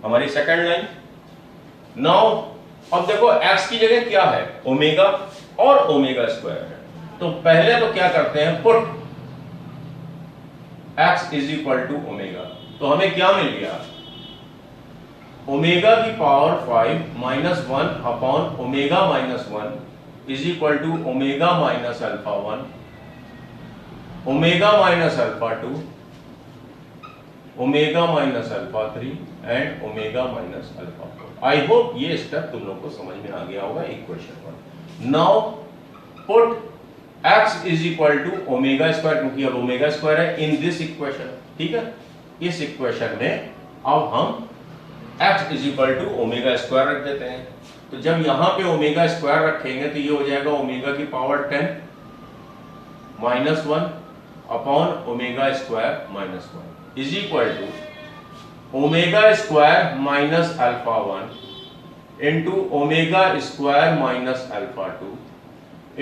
हमारी सेकंड लाइन। नाउ अब देखो x की जगह क्या है, ओमेगा और ओमेगा स्क्वायर है, तो पहले तो क्या करते हैं, put x is equal to omega, तो हमें क्या मिल गया, ओमेगा की power 5 minus 1 upon omega minus 1 is equal to omega minus alpha 1 omega minus alpha 2 omega minus alpha 3 and omega minus alpha 4। I hope ये स्टेप तुम लोग को समझ में आ गया होगा equation 1। Now put x is equal to omega square, क्योंकि अब ओमेगा स्क्वायर है इन दिस इक्वेशन, ठीक है। इस इक्वेशन में अब हम x is equal to omega square रख देते हैं। तो जब यहां पे ओमेगा स्क्वायर रखेंगे तो ये हो जाएगा ओमेगा की power 10 minus 1 upon omega square minus 1 is equal to omega square minus alpha 1 into omega square minus alpha 2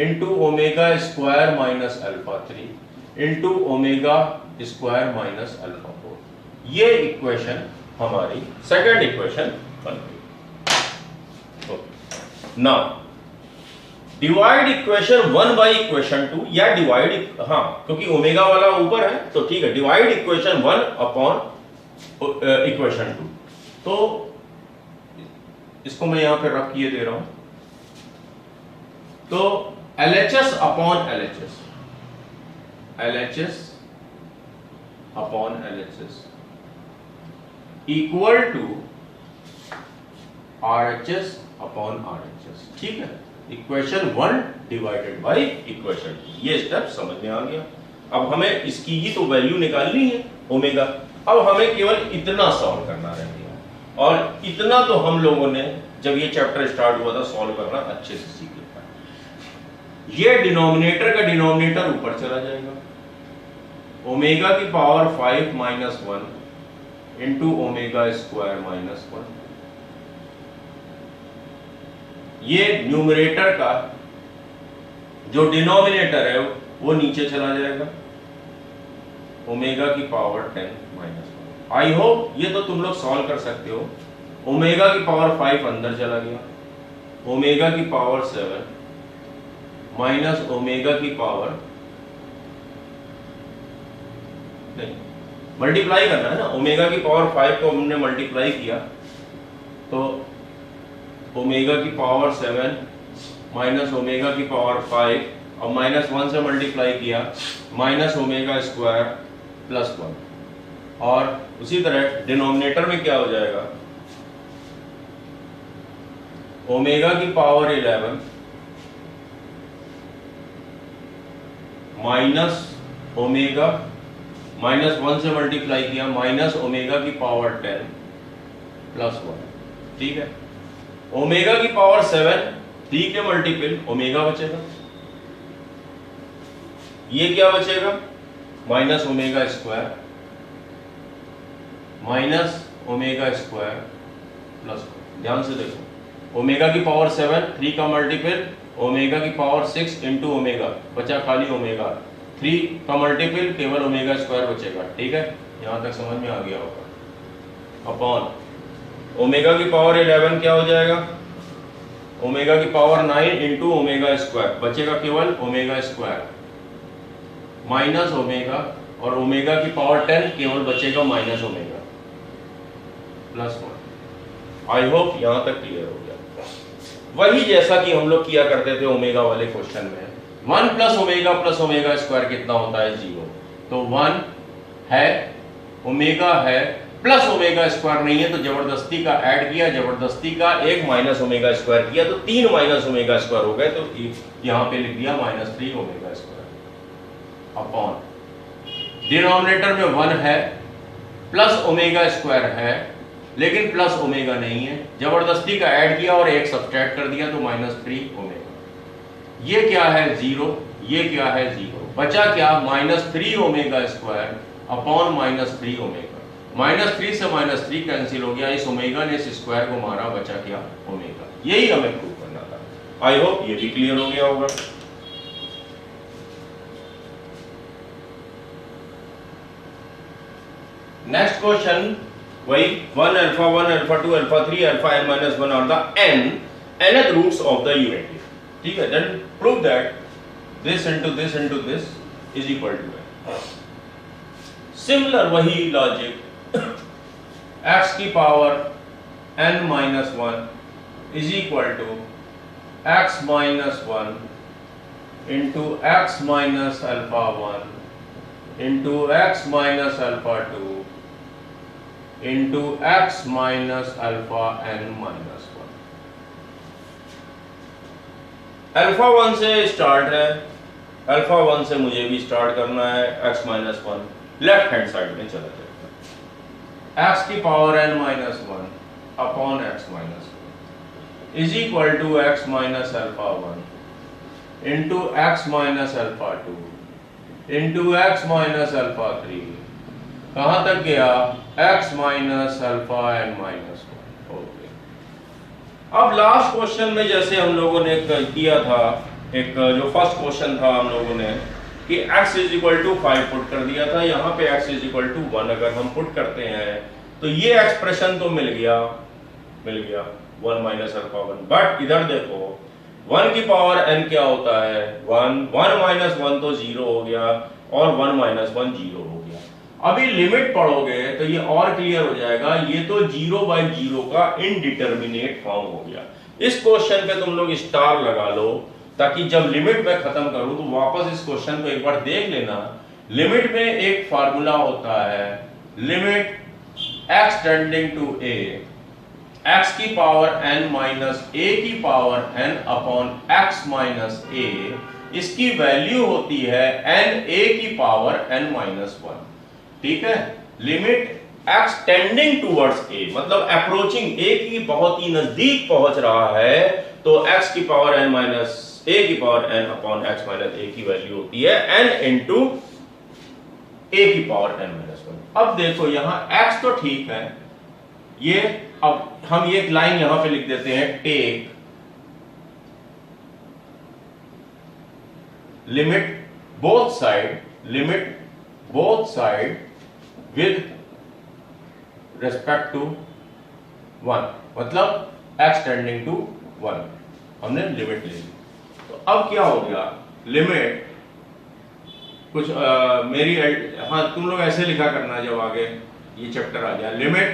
into omega square minus alpha 3 into omega square minus alpha 4। ये equation हमारी second equation बन गई। Now divide equation 1 by equation 2, या divide, हाँ क्योंकि omega वाला ऊपर है तो ठीक है, डिवाइड इक्वेशन 1 अपॉन इक्वेशन 2। तो इसको मैं यहां पे रख किए दे रहा हूं। तो LHS upon LHS, LHS upon LHS equal to RHS upon RHS, ठीक है। इक्वेशन 1 डिवाइडेड बाय इक्वेशन 2, ये स्टेप समझ में आ गया। अब हमें इसकी ही तो वैल्यू निकालनी है ओमेगा। अब हमें केवल इतना सॉल्व करना रह गया, और इतना तो हम लोगों ने जब ये चैप्टर स्टार्ट हुआ था सॉल्व करना अच्छे से सीख लिया। ये डिनोमिनेटर का डिनोमिनेटर ऊपर चला जाएगा, ओमेगा की power 5 minus 1 into omega square minus 1। ये न्यूमरेटर का जो डिनोमिनेटर है वो नीचे चला जाएगा, ओमेगा की पावर 10 माइनस 1। आई होप ये तो तुम लोग सॉल्व कर सकते हो। ओमेगा की पावर 5 अंदर चला गया, ओमेगा की पावर 7 माइनस ओमेगा की पावर, नहीं मल्टीप्लाई करना है ना, ओमेगा की पावर 5 को हमने मल्टीप्लाई किया तो ओमेगा की पावर 7 माइनस ओमेगा की पावर 5 और माइनस 1 से मल्टीप्लाई किया माइनस ओमेगा स्क्वायर प्लस 1। और उसी तरह डिनोमिनेटर में क्या हो जाएगा, ओमेगा की पावर 11 माइनस ओमेगा, माइनस 1 से मल्टीप्लाई किया माइनस ओमेगा की पावर 10 प्लस 1, ठीक है। ओमेगा की पावर 7 3 के मल्टीपल ओमेगा बचेगा, ये क्या बचेगा minus omega square minus omega square plus 1। ध्यान से देखो, ओमेगा की पावर 7 3 का मल्टीपल ओमेगा की पावर 6 इंटू ओमेगा, बचा खाली ओमेगा, 3 का मल्टीपल केवल ओमेगा स्क्वायर बचेगा, ठीक है। यहां तक समझ में आ गया होगा। अपॉन ओमेगा की पावर 11 क्या हो जाएगा, ओमेगा की पावर 9 इंटू ओमेगा स्क्वायर, बचेगा केवल ओमेगा स्क्वायर माइनस ओमेगा, और ओमेगा की पावर 10 केवल बचेगा minus omega plus 1। I hope यहां तक क्लियर हो गया। वही जैसा कि हम लोग किया करते थे ओमेगा वाले क्वेश्चन में, 1 प्लस ओमेगा स्क्वायर कितना होता है 0। तो 1 है, ओमेगा है, प्लस ओमेगा स्क्वायर नहीं है तो जबरदस्ती का ऐड किया, जबरदस्ती का एक माइनस ओमेगा स्क्वायर किया तो 3 माइनस ओमेगा स्क्वायर हो गए। तो यहां पे लिख दिया -3 ओमेगा स्क्वायर अपॉन डिनोमिनेटर में 1 है, प्लस ओमेगा स्क्वायर है लेकिन प्लस ओमेगा नहीं है, जबरदस्ती का ऐड किया और एक सब्ट्रैक्ट कर दिया तो -3 ओमेगा। ये क्या है 0, ये क्या है 0, बचा क्या -3 ओमेगा स्क्वायर अपॉन -3 ओमेगा। -3 से -3 कैंसिल हो गया, इस ओमेगा ने इस स्क्वायर को मारा, बचा क्या ओमेगा। यही हमें प्रूव करना था। आई होप ये भी क्लियर हो गया होगा। नेक्स्ट क्वेश्चन वही 1 alpha 1 alpha 2 alpha 3 alpha n minus 1 are the nth roots of the unity, ठीक है। then prove that this into this into this is equal to n। Similar वही लॉजिक, x की power n minus 1 is equal to x minus 1 into x minus alpha 1 into x minus alpha 2 into x minus alpha n minus 1। Alpha 1 से start है, alpha 1 से मुझे भी start करना है, x minus 1 left hand side में चला जाएगा। एक्स की power n minus 1 upon x minus 1 is equal to x minus alpha 1 into x minus alpha 2 into x minus alpha 3। कहां तक गया? X minus alpha n minus 1। Okay, अब last question में जैसे हम लोगों ने किया था, एक जो फर्स्ट क्वेश्चन था हम लोगों ने कि x is equal to 5 put कर दिया था, यहाँ पे x इज इक्वल टू 1 अगर हम पुट करते हैं तो ये एक्सप्रेशन तो मिल गया 1 माइनस अल्फा 1। बट इधर देखो 1 की पावर n क्या होता है? 1 माइनस 1 तो 0 हो गया और 1 माइनस 1 0 हो गया। अभी लिमिट पढ़ोगे तो ये और क्लियर हो जाएगा। ये तो 0 बाई 0 का इनडिटर्मिनेट फॉर्म हो गया। इस क्वेश्चन पे तुम लोग स्टार लगा लो ताकि जब लिमिट में खत्म करूं तो वापस इस क्वेश्चन को एक बार देख लेना। लिमिट में एक फार्मूला होता है, limit x tending to a, x की पावर n माइनस a की power n upon x minus a, इसकी वैल्यू होती है n a की पावर n माइनस 1। ठीक है, limit x tending towards a मतलब अप्रोचिंग a की बहुत ही नजदीक पहुंच रहा है, तो x की पावर n माइनस a की power n upon x minus a की वैल्यू होती है n इंटू a की पावर n माइनस 1। अब देखो यहां x तो ठीक है, ये अब हम ये एक लाइन यहां पे लिख देते हैं, take limit both side with respect to 1 मतलब x टेंडिंग टू 1 हमने लिमिट ले ली। तो अब क्या हो गया? लिमिट कुछ हाँ तुम लोग ऐसे लिखा करना जब आगे ये चैप्टर आ जाए। लिमिट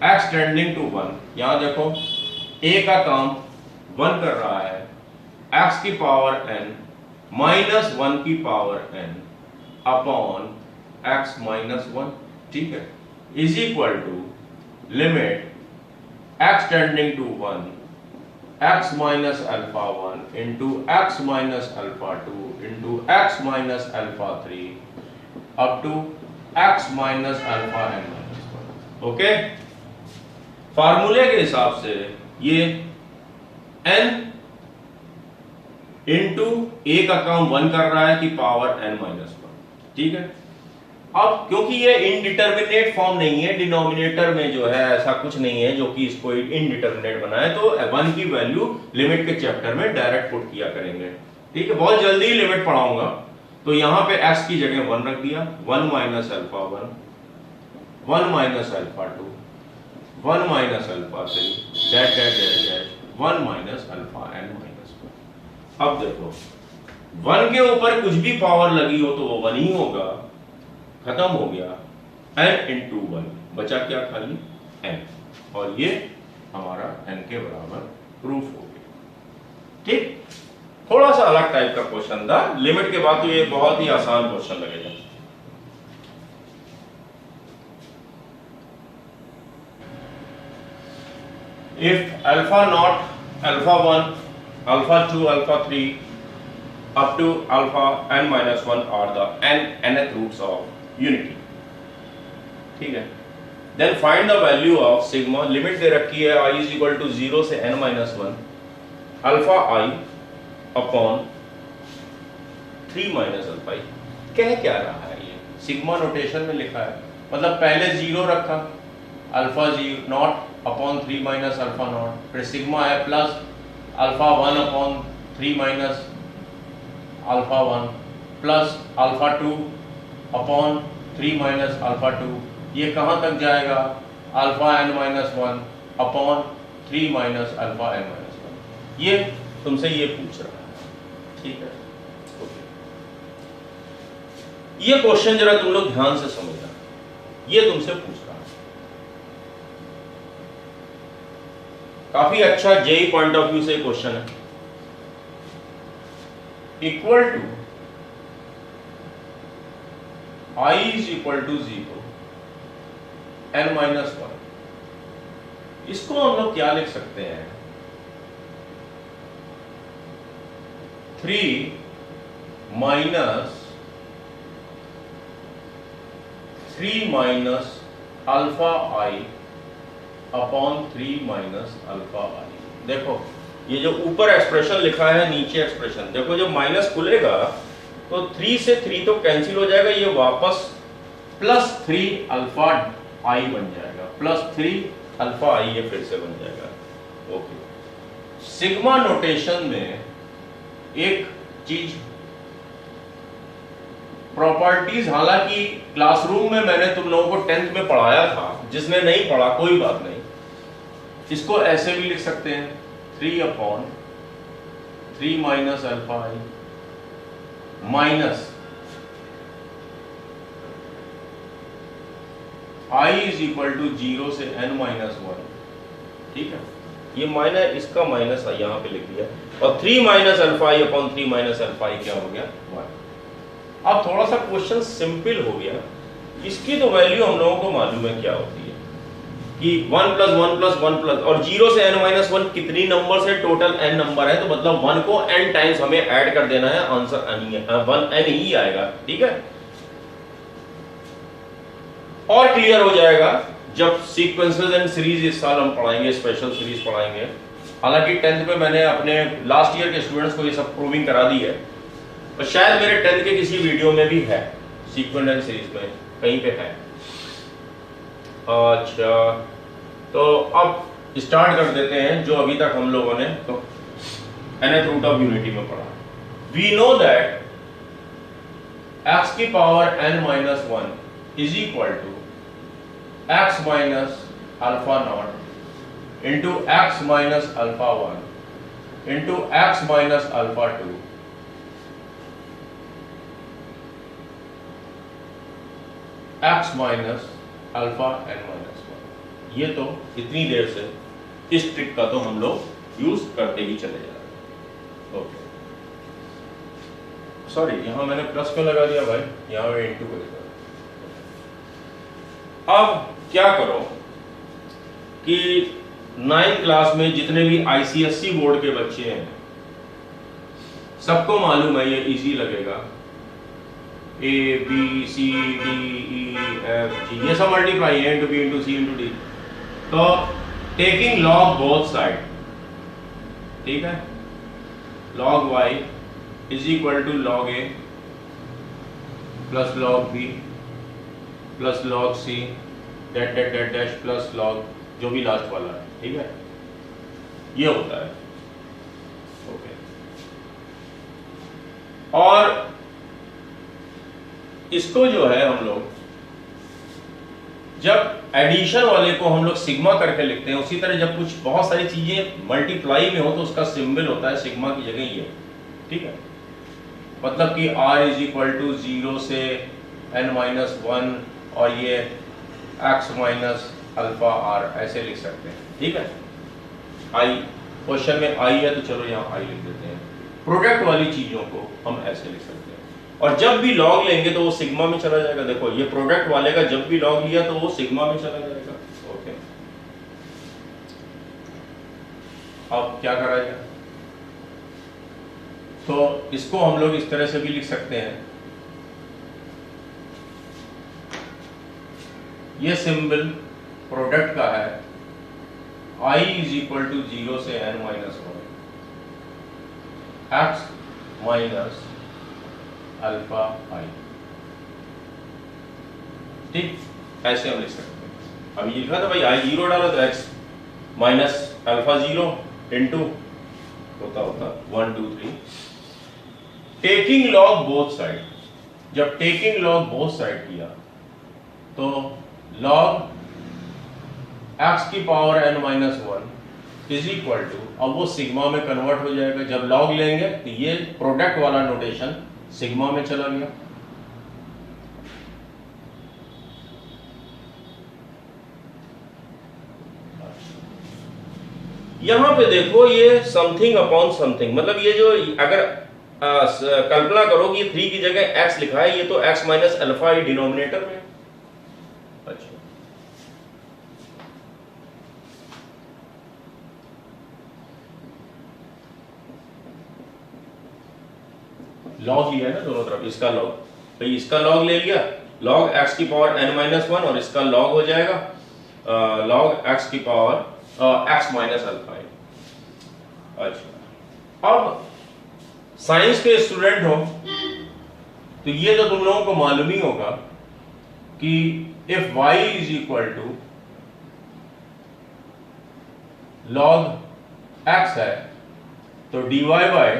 x टेंडिंग टू 1, यहां देखो a का काम 1 कर रहा है, x की पावर n माइनस 1 की power n upon x minus 1। ठीक है, is equal to limit x tending to 1 x minus alpha 1 into x minus alpha 2 into x minus alpha 3 up to x minus alpha n minus 1। Okay, फार्मूले के हिसाब से ये n into a का काम 1 कर रहा है कि पावर n माइनस 1। ठीक है, अब क्योंकि ये इनडिटर्मिनेट फॉर्म नहीं है, डिनोमिनेटर में जो है ऐसा कुछ नहीं है जो कि इसको इनडिटर्मिनेट बनाए, तो 1 की वैल्यू लिमिट के चैप्टर में डायरेक्ट पुट किया करेंगे। ठीक है, बहुत जल्दी ही लिमिट पढ़ाऊंगा। तो यहां पे x की जगह 1 रख दिया, 1 minus alpha 1 1 minus alpha 2 1 minus alpha 3 dash dash dash dash 1 minus alpha n minus 1। अब देखो 1 के ऊपर कुछ भी पावर लगी हो तो वो 1 ही होगा, खत्म हो गया। n इंटू 1 बचा क्या? खाली n, और ये हमारा n के बराबर प्रूफ हो गया। ठीक, थोड़ा सा अलग टाइप का क्वेश्चन था। लिमिट के बाद तो ये बहुत ही आसान क्वेश्चन लगेगा। If alpha not, alpha 1, alpha 2, alpha 3 up to alpha n minus 1 are the nth roots of unity। ठीक है, then find the value of sigma। Limit दे रखी है i is equal to 0 से n minus 1 alpha i upon 3 minus alpha i। कह क्या रहा है? ये सिग्मा नोटेशन में लिखा है, मतलब पहले 0 रखा, alpha 0 not upon 3 minus alpha not, फिर सिग्मा है plus alpha 1 upon 3 minus alpha 1 plus alpha 2 upon 3 minus alpha 2। ये कहां तक जाएगा? Alpha n minus 1 upon 3 minus alpha n minus 1। ये तुमसे ये पूछ रहा है। ठीक है, ओके, ये क्वेश्चन जरा तुम लोग ध्यान से समझना, ये तुमसे पूछ रहा है। काफी अच्छा जेई पॉइंट ऑफ व्यू से क्वेश्चन है। Equal to i is equal to 0 n minus 1, इसको हम लोग क्या लिख सकते हैं, 3 minus alpha i upon 3 minus alpha i. देखो ये जो ऊपर एक्सप्रेशन लिखा है, नीचे एक्सप्रेशन देखो, जब माइनस खुलेगा तो 3 से 3 तो कैंसिल हो जाएगा, ये वापस प्लस 3 अल्फा आई बन जाएगा, प्लस 3 अल्फा आई ये फिर से बन जाएगा। ओके, सिग्मा नोटेशन में एक चीज प्रॉपर्टीज, हालांकि क्लासरूम में मैंने तुम लोगों को 10th में पढ़ाया था, जिसने नहीं पढ़ा कोई बात नहीं, इसको ऐसे भी लिख सकते हैं 3 upon 3 minus alpha i minus i is equal to 0 से n माइनस 1। ठीक है, ये माइनस, इसका माइनस यहां पे लिख दिया, और 3 minus alpha i upon 3 minus alpha आई क्या हो गया 1। अब थोड़ा सा क्वेश्चन सिंपल हो गया, इसकी तो वैल्यू हम लोगों को मालूम है क्या होती है कि 1 प्लस 1 प्लस 1 प्लस, और 0 से n माइनस 1 कितनी नंबर से टोटल n नंबर है, तो मतलब 1 को n टाइम्स हमें ऐड कर देना है, आंसर n ही आएगा। ठीक है, और क्लियर हो जाएगा जब सीक्वेंसेस एंड सीरीज इस साल हम पढ़ाएंगे, स्पेशल सीरीज पढ़ाएंगे। हालांकि 10th में मैंने अपने लास्ट ईयर के स्टूडेंट्स को ये सब प्रूविंग करा दी है, और शायद मेरे 10th के किसी वीडियो में भी है, सीक्वेंस एंड सीरीज में कहीं पे है। अच्छा, तो अब स्टार्ट कर देते हैं जो अभी तक हम लोगों ने तो nth रूट ऑफ यूनिटी में पढ़ा। वी नो दैट x की power n minus 1 is equal to x minus alpha naught into x minus alpha 1 into x minus alpha 2 x minus alpha n minus 1। ये तो इतनी देर से इस trick का तो हम लोग यूज करते ही चले जा रहे हैं। ओके, सॉरी यहां मैंने प्लस क्यों लगा दिया भाई, यहां पे इंटू कर दिया। अब क्या करो कि 9th क्लास में जितने भी ICSE बोर्ड के बच्चे हैं, सबको मालूम है ये इजी लगेगा, A B C D E F G ये सब मल्टीप्लाई है, into b into c into d. तो टेकिंग लॉग बोथ साइड, ठीक है, log y is equal to log a plus log b plus log c dot dot dot dash plus log जो भी last वाला है। ठीक है, ये होता है। ओके, और इसको जो है हम लोग जब एडिशन वाले को हम लोग सिग्मा करके लिखते हैं, उसी तरह जब कुछ बहुत सारी चीजें मल्टीप्लाई में हो तो उसका सिंबल होता है सिग्मा की जगह ये। ठीक है, मतलब कि r इज इक्वल टू 0 से n माइनस 1 और ये x माइनस अल्फा r ऐसे लिख सकते हैं। ठीक है, i क्वेश्चन में i है तो चलो यहाँ i लिख देते हैं। प्रोडक्ट वाली चीजों को हम ऐसे लिख सकते हैं, और जब भी लॉग लेंगे तो वो सिग्मा में चला जाएगा। देखो ये प्रोडक्ट वाले का जब भी लॉग लिया तो वो सिग्मा में चला जाएगा। ओके, अब क्या करा जाए, तो इसको हम लोग इस तरह से भी लिख सकते हैं, ये सिंबल प्रोडक्ट का है, i इज इक्वल टू 0 से n minus 1 x minus alpha i। ठीक, ऐसे हम लिख सकते हैं। अभी लिखा था भाई i 0 डाला तो x माइनस अल्फा 0 इंटू होता 1 2 3 टेकिंग लॉग बोथ साइड। जब टेकिंग लॉग बोथ साइड किया तो लॉग x की power n minus 1 is equal to, अब वो सिग्मा में कन्वर्ट हो जाएगा। जब लॉग लेंगे तो ये प्रोडक्ट वाला नोटेशन सिग्मा में चला गया। यहां पे देखो ये समथिंग अपॉन समथिंग, मतलब ये जो अगर कल्पना करो कि 3 की जगह x लिखा है, ये तो x माइनस अल्फा ही डिनोमिनेटर में। अच्छा, लॉग ही है ना दोनों तरफ, इसका लॉग, भाई इसका लॉग ले लिया, लॉग x की पावर n माइनस वन, और इसका लॉग हो जाएगा लॉग x की पावर x माइनस अल्फा। अच्छा, अब साइंस के स्टूडेंट हो तो ये तो तुम लोगों को मालूम ही होगा कि if y is equal to log x है तो dy बाय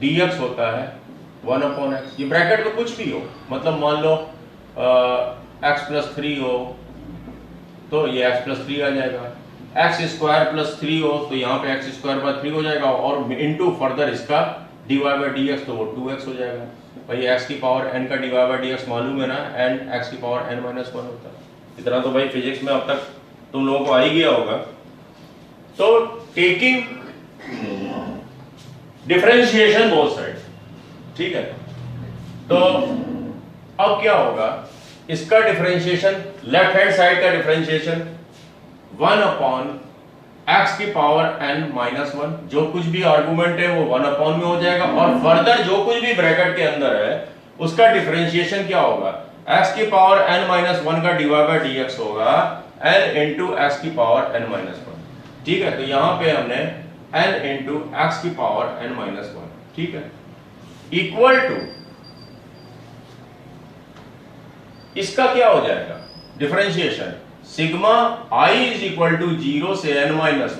dx होता है 1/x। ये ब्रैकेट में कुछ भी हो, मतलब मान लो x प्लस 3 हो तो ये x प्लस 3 आ जाएगा, x स्क्वायर प्लस 3 हो तो यहाँ पे x स्क्वायर बाय 3 हो जाएगा, और इनटू फर्दर इसका dy बाय dx तो वो 2x हो जाएगा। भाई x की पावर n का dy बाय dx मालूम है ना, n x की पावर n माइनस 1 होता है। इतना तो भाई फिजिक्स में अब तक तुम लोगों को आ ही गया होगा। तो टेकिंग डिफरेंशिएशन बोथ साइड, ठीक है। तो अब क्या होगा, इसका डिफरेंशिएशन, लेफ्ट हैंड साइड का डिफरेंशिएशन 1/x की पावर n माइनस 1, जो कुछ भी आर्गुमेंट है वो 1 में हो जाएगा, और फर्दर जो कुछ भी ब्रैकेट के अंदर है उसका डिफरेंशिएशन क्या होगा, x की पावर n माइनस 1 का dy बाय dx होगा n इंटू x की पावर n माइनस 1, ठीक है। तो यहां पे हमने n इंटू x की पावर n माइनस 1, ठीक है, इक्वल टू इसका क्या हो जाएगा differentiation, sigma i is equal to 0 से n minus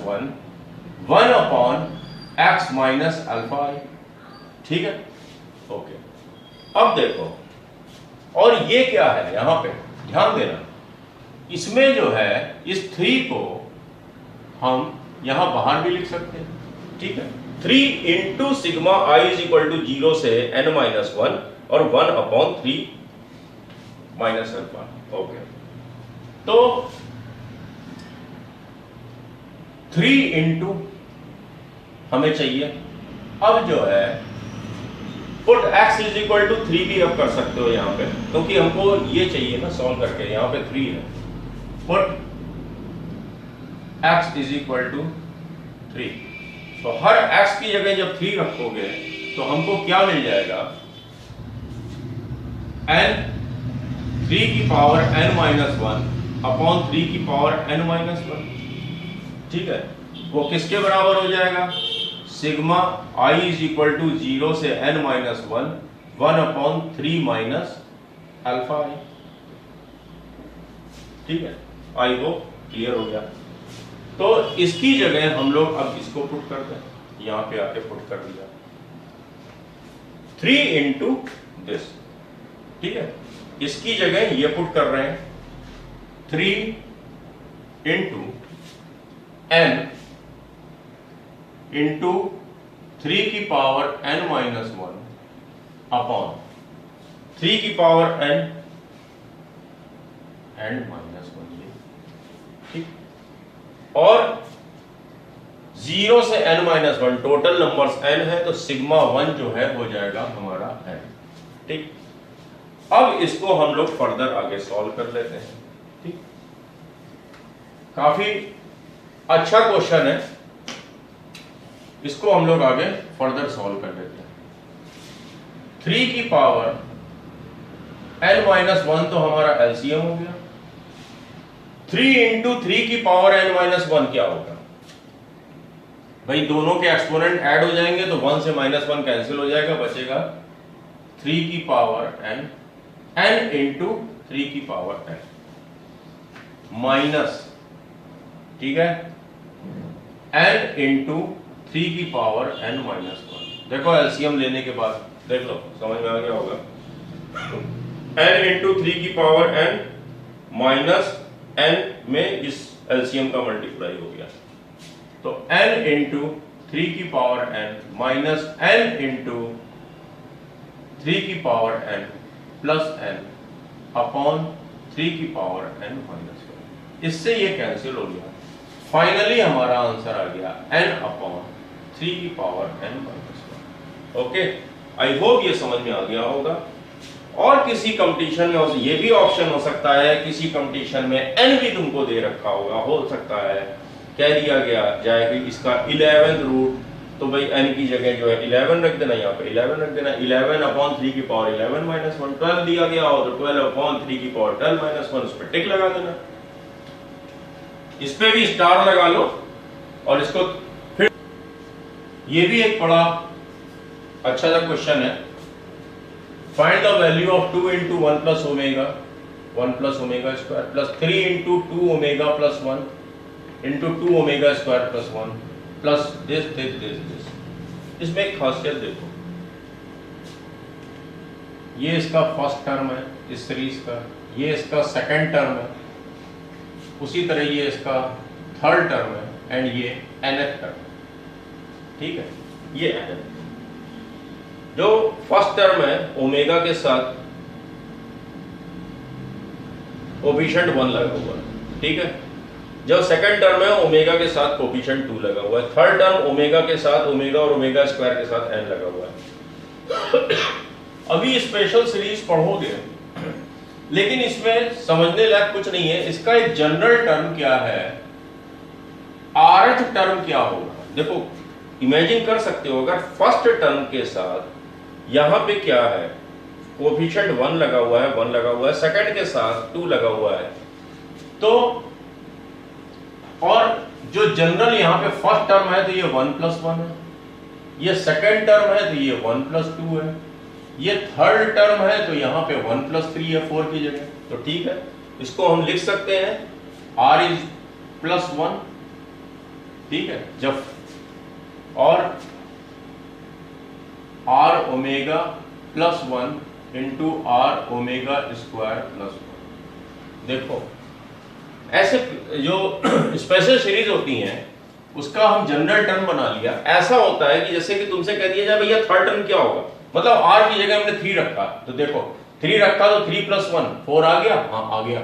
1/x minus alpha i, ठीक है, ओके। अब देखो, और ये क्या है, यहां पे ध्यान देना, इसमें जो है इस 3 को हम यहां बाहर भी लिख सकते हैं, ठीक है। 3 into sigma i is equal to 0 से n माइनस 1 और 1/3 माइनस अल्फा, ओके। तो 3 इंटू हमें चाहिए, अब जो है put x is equal to 3 भी अब कर सकते हो यहां पे, क्योंकि हमको ये चाहिए ना सॉल्व करके, यहां पे 3 है, put x is equal to 3, तो हर x की जगह जब 3 रखोगे तो हमको क्या मिल जाएगा, n 3 की पावर n माइनस 1 अपॉन 3 की पावर n माइनस 1, ठीक है। वो किसके बराबर हो जाएगा, sigma i is equal to 0 से n minus 1/3 minus alpha i, ठीक है। आई वो क्लियर हो गया। तो इसकी जगह हम लोग अब इसको पुट करते हैं, यहां पे आके पुट कर दिया 3 इंटू दिस, ठीक है। इसकी जगह ये पुट कर रहे हैं 3 इंटू n इंटू 3 की पावर n माइनस 1 अपॉन 3 की पावर n माइनस 1, ये ठीक, और 0 से n minus 1 total numbers n है, तो सिग्मा 1 जो है हो जाएगा हमारा n, ठीक। अब इसको हम लोग फर्दर आगे सॉल्व कर लेते हैं, ठीक। काफी अच्छा क्वेश्चन है, इसको हम लोग आगे फर्दर सॉल्व कर लेते हैं। 3 की पावर n माइनस 1 तो हमारा एलसीएम हो गया, 3 इंटू 3 की पावर n माइनस 1 क्या होगा, भाई दोनों के एक्सपोनेंट ऐड हो जाएंगे तो 1 से -1 कैंसिल हो जाएगा, बचेगा 3 की पावर n इंटू 3 की पावर n माइनस, ठीक है, n इंटू 3 की पावर n माइनस 1। देखो एलसीएम लेने के बाद देख लो, समझ में आ गया होगा, n इंटू 3 की पावर n माइनस n में इस एलसीएम का मल्टीप्लाई हो गया, तो n इंटू 3 की power n minus n into 3 की power n plus n upon 3 की पावर n माइनस 1, इससे ये कैंसिल हो गया। फाइनली हमारा आंसर आ गया n अपॉन 3 की पावर n माइनस 1, ओके। आई होप ये समझ में आ गया होगा। और किसी कंपटीशन में ये भी ऑप्शन हो सकता है, किसी कंपटीशन में n भी तुमको दे रखा होगा, हो सकता है कह दिया गया जाए कि इसका 11th रूट तो भाई n की जगह जो है 11 रख देना, यहाँ पे 11 रख देना। 11/3 की पावर 11 - 1, 12 दिया गया हो तो 12/3 की पावर 12 - 1, उस पर टिक लगा देना। इस पे भी स्टार लगा लो और इसको फिर, ये भी एक बड़ा अच्छा सा क्वेश्चन है। Find the value of 2 × 1 + omega 1 + omega square plus 3 × 2 omega + 1 × 2 omega square + 1 plus this. इसमें एक खासियत देखो, ये इसका फर्स्ट टर्म है इस सीरीज का, ये इसका सेकंड टर्म है, उसी तरह ये इसका थर्ड टर्म है एंड ये nth टर्म। ठीक है, ये nth जो फर्स्ट टर्म है ओमेगा के साथ कोफिशिएंट 1 लगा हुआ है। ठीक है, जो सेकंड टर्म है ओमेगा के साथ कोफिशिएंट 2 लगा हुआ है। थर्ड टर्म ओमेगा के साथ ओमेगा और ओमेगा स्क्वायर के साथ n लगा हुआ है। अभी स्पेशल सीरीज पढ़ोगे लेकिन इसमें समझने लायक कुछ नहीं है। इसका एक जनरल टर्म क्या है, rth टर्म क्या होगा। देखो इमेजिन कर सकते हो, अगर फर्स्ट टर्म के साथ यहां पे क्या है, कोफिशिएंट 1 लगा हुआ है, 1 लगा हुआ है, सेकंड के साथ 2 लगा हुआ है, तो और जो जनरल यहां पे फर्स्ट टर्म है तो ये 1 + 1 है, ये सेकंड टर्म है तो ये 1 + 2 है, ये थर्ड टर्म है तो यहां पे 1 + 3 है 4 की जगह। तो ठीक है, इसको हम लिख सकते हैं r + 1। ठीक है, जब और r omega + 1 × r omega square + 1। देखो ऐसे जो स्पेशल सीरीज होती हैं उसका हम जनरल टर्म बना लिया। ऐसा होता है कि जैसे कि तुमसे कह दिया जाए भैया थर्ड टर्म क्या होगा, मतलब r की जगह हमने 3 रखा, तो देखो 3 रखा तो 3 + 1 4 आ गया। हाँ आ गया।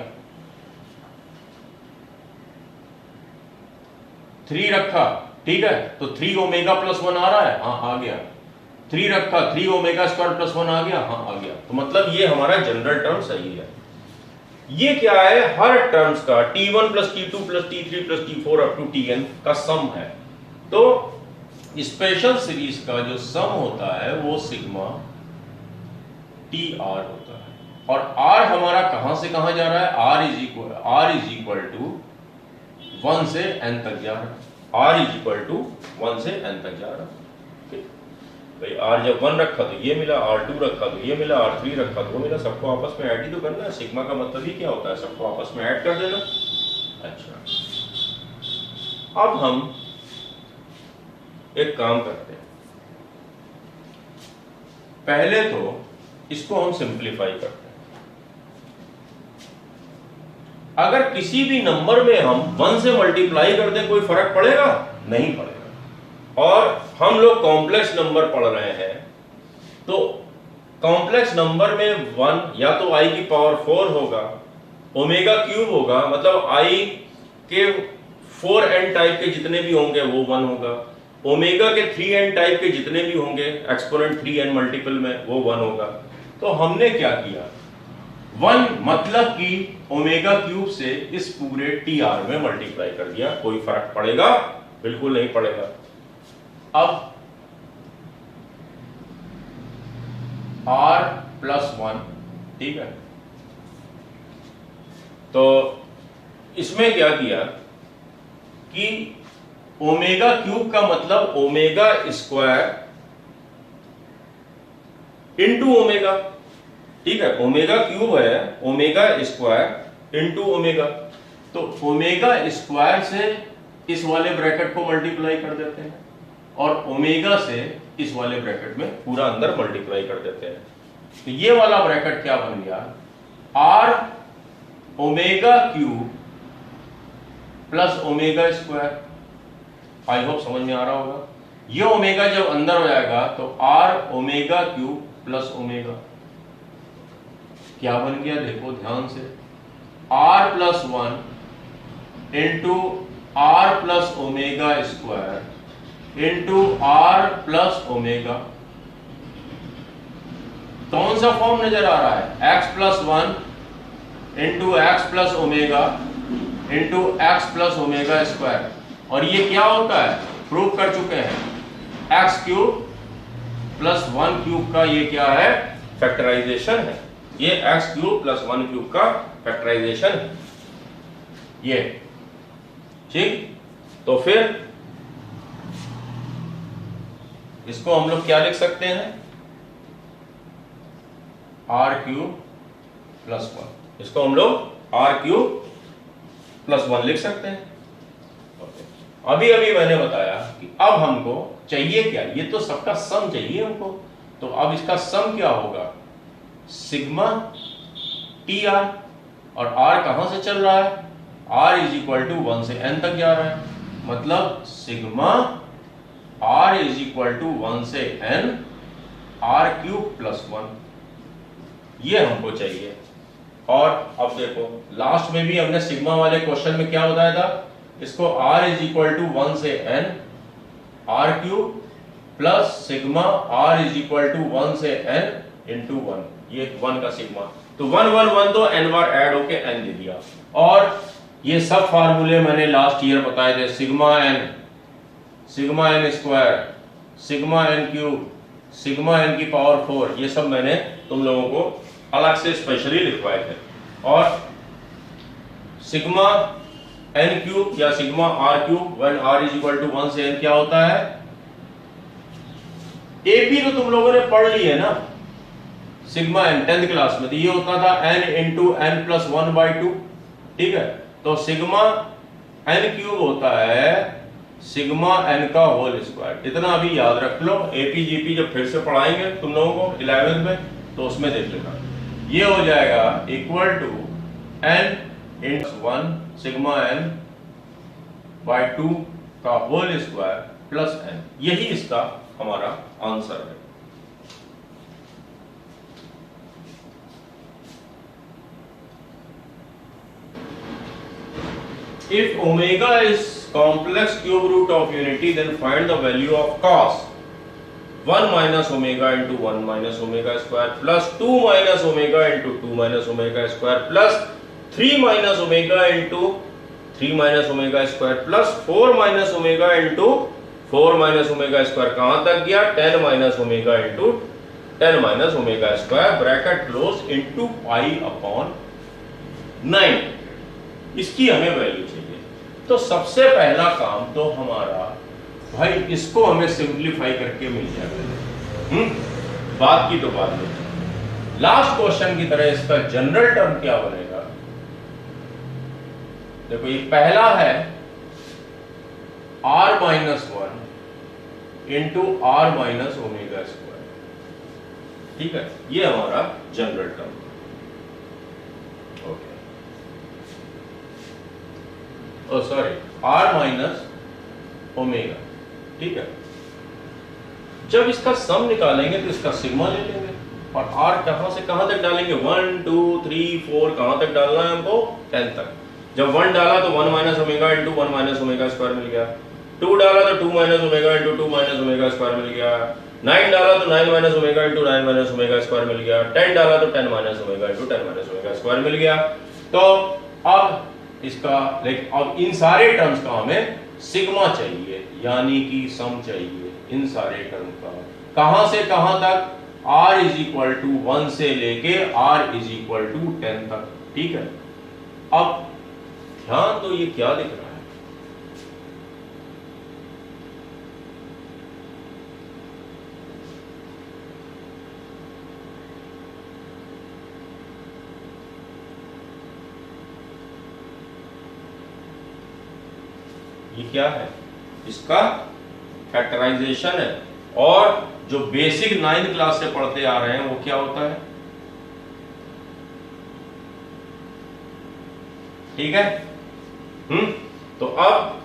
3 रखा, ठीक है, तो 3 ओमेगा + 1 आ रहा है। हाँ आ गया। 3 रखा, 3 ओमेगा स्क्वायर + 1 आ गया। हाँ आ गया। तो मतलब ये हमारा जनरल टर्म सही है। ये क्या है, हर टर्म्स का t1 + t2 + t3 + t4 up to tn का सम है। तो स्पेशल सीरीज का जो सम होता है वो सिग्मा tr होता है। और r हमारा कहां से कहां जा रहा है, r = 1 से n तक जा रहा है। r = 1 से n तक जा रहा है। भाई r जब 1 रखा तो ये मिला, r2 रखा तो ये मिला, r3 रखा तो वो मिला। सबको आपस में ऐड ही तो करना है। सिग्मा का मतलब ही क्या होता है, सबको आपस में ऐड कर देना। अच्छा, अब हम एक काम करते हैं, पहले तो इसको हम सिंप्लीफाई करते हैं। अगर किसी भी नंबर में हम 1 से मल्टीप्लाई कर दें कोई फर्क पड़ेगा? नहीं पड़ेगा। और हम लोग कॉम्प्लेक्स नंबर पढ़ रहे हैं, तो कॉम्प्लेक्स नंबर में 1 या तो i की पावर 4 होगा, ओमेगा क्यूब होगा, मतलब i के 4n टाइप के जितने भी होंगे वो 1 होगा, ओमेगा के 3n टाइप के जितने भी होंगे एक्सपोनेंट 3n मल्टीपल में वो 1 होगा। तो हमने क्या किया, 1 मतलब कि ओमेगा क्यूब से इस पूरे tr में मल्टीप्लाई कर दिया। कोई फर्क पड़ेगा? बिल्कुल नहीं पड़ेगा। अब r + 1, ठीक है, तो इसमें क्या किया कि ओमेगा क्यूब का मतलब ओमेगा स्क्वायर इंटू ओमेगा। ठीक है, ओमेगा क्यूब है ओमेगा स्क्वायर इंटू ओमेगा, तो ओमेगा स्क्वायर से इस वाले ब्रैकेट को मल्टीप्लाई कर देते हैं और ओमेगा से इस वाले ब्रैकेट में पूरा अंदर मल्टीप्लाई कर देते हैं। तो ये वाला ब्रैकेट क्या बन गया, r omega cube plus omega square. I hope समझ में आ रहा होगा। ये ओमेगा जब अंदर हो जाएगा तो r omega cube plus omega क्या बन गया, देखो ध्यान से, r + 1 into r plus omega square into r plus omega. कौन सा फॉर्म नजर आ रहा है, x + 1 into x plus omega into x plus omega square. और ये क्या होता है, प्रूव कर चुके हैं, एक्स क्यूब प्लस 1 क्यूब का ये क्या है, फैक्टराइजेशन है। ये एक्स क्यूब प्लस 1 क्यूब का फैक्टराइजेशन है ये, ठीक। तो फिर इसको हम लोग क्या लिख सकते हैं, आर क्यूब प्लस 1, इसको हम लोग आर क्यूब प्लस 1 लिख सकते हैं। अभी अभी मैंने बताया कि अब हमको चाहिए क्या, ये तो सबका सम चाहिए हमको। तो अब इसका सम क्या होगा, सिग्मा टी आर, और आर कहां से चल रहा है, आर इज इक्वल टू 1 से n तक जा रहा है, मतलब sigma r is equal to 1 से n आर क्यूब प्लस 1, ये हमको चाहिए। और अब देखो लास्ट में भी हमने सिग्मा वाले क्वेश्चन में क्या बताया था, इसको r इज इक्वल टू 1 से n r cube plus sigma r is equal to 1 से n इंटू 1, ये 1 का सिग्मा, तो 1 1 1 तो n बार ऐड होके n दे दिया। और ये सब फार्मूले मैंने लास्ट ईयर बताए थे, sigma n square, sigma n cube, sigma n की पावर 4, ये सब मैंने तुम लोगों को अलग से स्पेशली लिखवाए थे। और सिग्मा n क्यूब या sigma r cube when r is equal to 1 से n क्या होता है, एपी तो तुम लोगों ने पढ़ ली है ना, सिग्मा n 10th क्लास में, तो ये होता था n इंटू n प्लस 1/2, ठीक है। तो सिग्मा n क्यूब होता है सिग्मा n का होल स्क्वायर, इतना अभी याद रख लो, एपी जीपी जब फिर से पढ़ाएंगे तुम लोगों को 11th में तो उसमें देख लेना। ये हो जाएगा equal to n into 1 sigma n by 2 का होल स्क्वायर प्लस n, यही इसका हमारा आंसर है। If omega is complex cube root of unity, then find the value of cos 1 minus omega into 1 minus omega square plus 2 minus omega into 2 minus omega square plus 3 minus omega into 3 minus omega square plus 4 minus omega into 4 minus omega square, कहां तक गया, 10 minus omega into 10 minus omega square bracket close into pi upon 9, इसकी हमें value चाहिए। तो सबसे पहला काम तो हमारा भाई इसको हमें सिंप्लीफाई करके मिल जाएगा, बात की तो बात नहीं। लास्ट क्वेश्चन की तरह इसका जनरल टर्म क्या बनेगा, देखो ये पहला है r minus 1 into r minus omega square, ठीक है, ये हमारा general term. Okay, oh sorry, r minus omega, ठीक है। जब इसका सम निकालेंगे तो इसका सिग्मा ले लेंगे, और r कहां से कहां तक डालेंगे, 1 2 3 4 कहां तक डालना है हमको, 10 तक। जब 1 डाला तो 1 minus omega into 1 minus omega square मिल गया, 2 डाला तो 2 minus omega into 2 minus omega square मिल गया, 9 डाला तो 9 minus omega into 9 minus omega square मिल गया, 10 डाला तो 10 minus omega into 10 minus omega square मिल गया। तो अब इसका अब इन सारे टर्म्स का हमें सिग्मा चाहिए, यानी कि सम चाहिए इन सारे टर्म का, कहां से कहां तक, r इज इक्वल टू 1 से लेके r इज इक्वल टू 10 तक, ठीक है। अब ध्यान तो ये क्या दिख रहा है, ये क्या है, इसका फैक्टराइजेशन है। और जो बेसिक 9th क्लास से पढ़ते आ रहे हैं वो क्या होता है, ठीक है। तो अब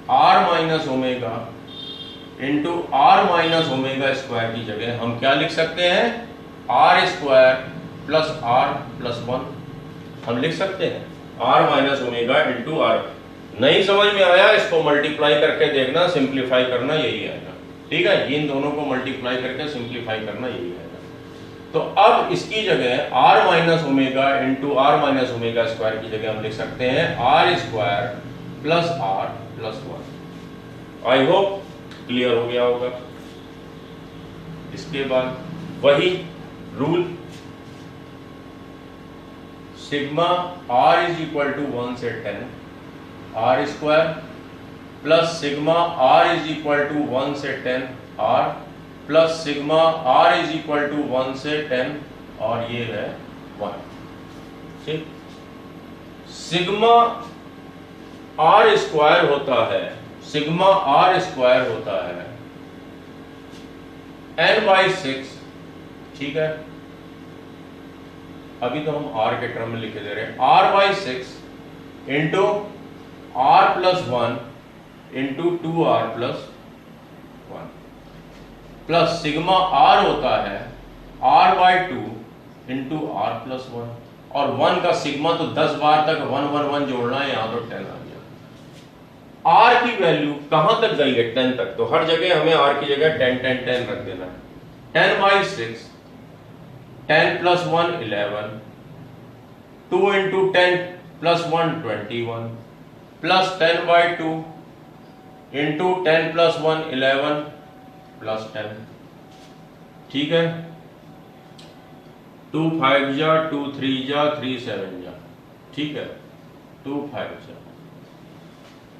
r minus omega into r minus omega square की जगह हम क्या लिख सकते हैं, r square plus r plus 1 हम लिख सकते हैं, r minus omega into r. नहीं समझ में आया, इसको मल्टीप्लाई करके देखना, सिंप्लीफाई करना, यही आएगा, ठीक है। इन दोनों को मल्टीप्लाई करके सिंप्लीफाई करना, यही आएगा। तो अब इसकी जगह r minus omega into r minus omega square की जगह हम लिख सकते हैं r square plus r plus 1। I hope clear हो गया होगा। इसके बाद वही rule, sigma r is equal to 1 से 10 r square plus sigma r is equal to 1 से 10 r plus sigma r is equal to 1 से 10 और ये है 1। ठीक, सिग्मा r स्क्वायर होता है, सिग्मा r स्क्वायर होता है n/6। ठीक है, अभी तो हम r के टर्म में लिखे दे रहे हैं, r/6 into r plus 1 into 2r plus 1 plus sigma r होता है r/2 इंटू r प्लस 1 और 1 का सिग्मा तो 10 बार तक 1 1 1 जोड़ना है, यहां तो 10 आ गया। r की वैल्यू कहां तक गई है? 10 तक, तो हर जगह हमें r की जगह 10 10 10 रख देना है। 10/6 10 plus 1 11 2 into 10 plus 1 21 plus 10/2 into 10 plus 1 11 plus 10। ठीक है, 2 5 जा 2 3 जा 3 7 जा। ठीक है, 2 5 जा,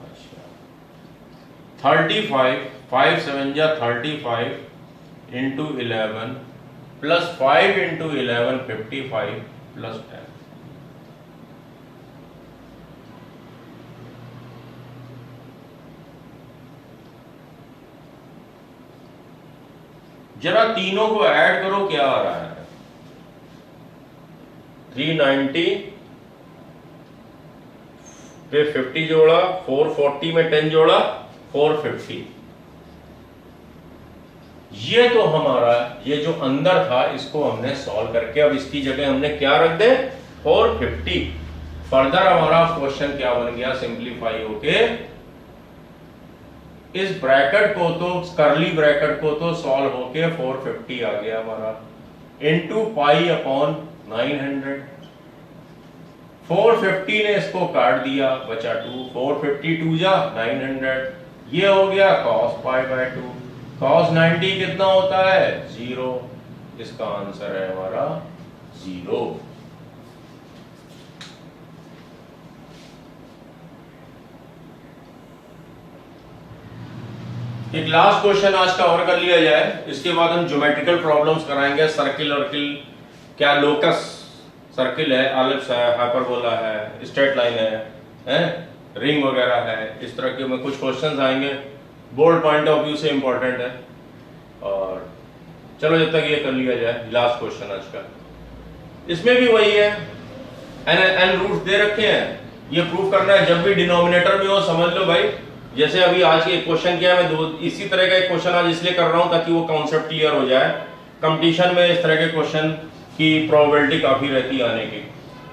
अच्छा 35 5 7 जा 35 इंटू 11 प्लस 5 इंटू 11 55 प्लस 10। जरा तीनों को ऐड करो, क्या आ रहा है? 390 पे 50 जोड़ा, 440 में 10 जोड़ा 450। ये तो हमारा, ये जो अंदर था इसको हमने सॉल्व करके अब इसकी जगह हमने क्या रख दे? 450। फर्दर हमारा क्वेश्चन क्या बन गया? सिंप्लीफाई होके इस ब्रैकेट को तो, करली ब्रैकेट को तो सॉल्व होके 450 आ गया हमारा, इंटू पाई अपॉन 900। 450 ने इसको काट दिया, बचा 2, 452 जा 900, ये हो गया cos π/2। cos 90 कितना होता है? 0। इसका आंसर है हमारा 0। एक लास्ट क्वेश्चन आज का और कर लिया जाए, इसके बाद हम ज्योमेट्रिकल प्रॉब्लम्स कराएंगे। सर्किल वर्किल, क्या लोकस सर्किल है, एलिप्स है, हाइपरबोला है, स्ट्रेट लाइन है, रिंग वगैरह है, इस तरह के में कुछ क्वेश्चंस आएंगे, बोर्ड पॉइंट ऑफ व्यू से इंपॉर्टेंट है। और चलो जब तक ये कर लिया जाए, लास्ट क्वेश्चन आज का, इसमें भी वही है, एन रूट्स दे रखे हैं, ये प्रूव करना है। जब भी डिनोमिनेटर में हो समझ लो भाई, जैसे अभी आज के क्वेश्चन किया, मैं इसी तरह का एक क्वेश्चन आज इसलिए कर रहा हूं ताकि वो कॉन्सेप्ट क्लियर हो जाए। कंपटीशन में इस तरह के क्वेश्चन की प्रोबेबिलिटी काफी रहती है आने की,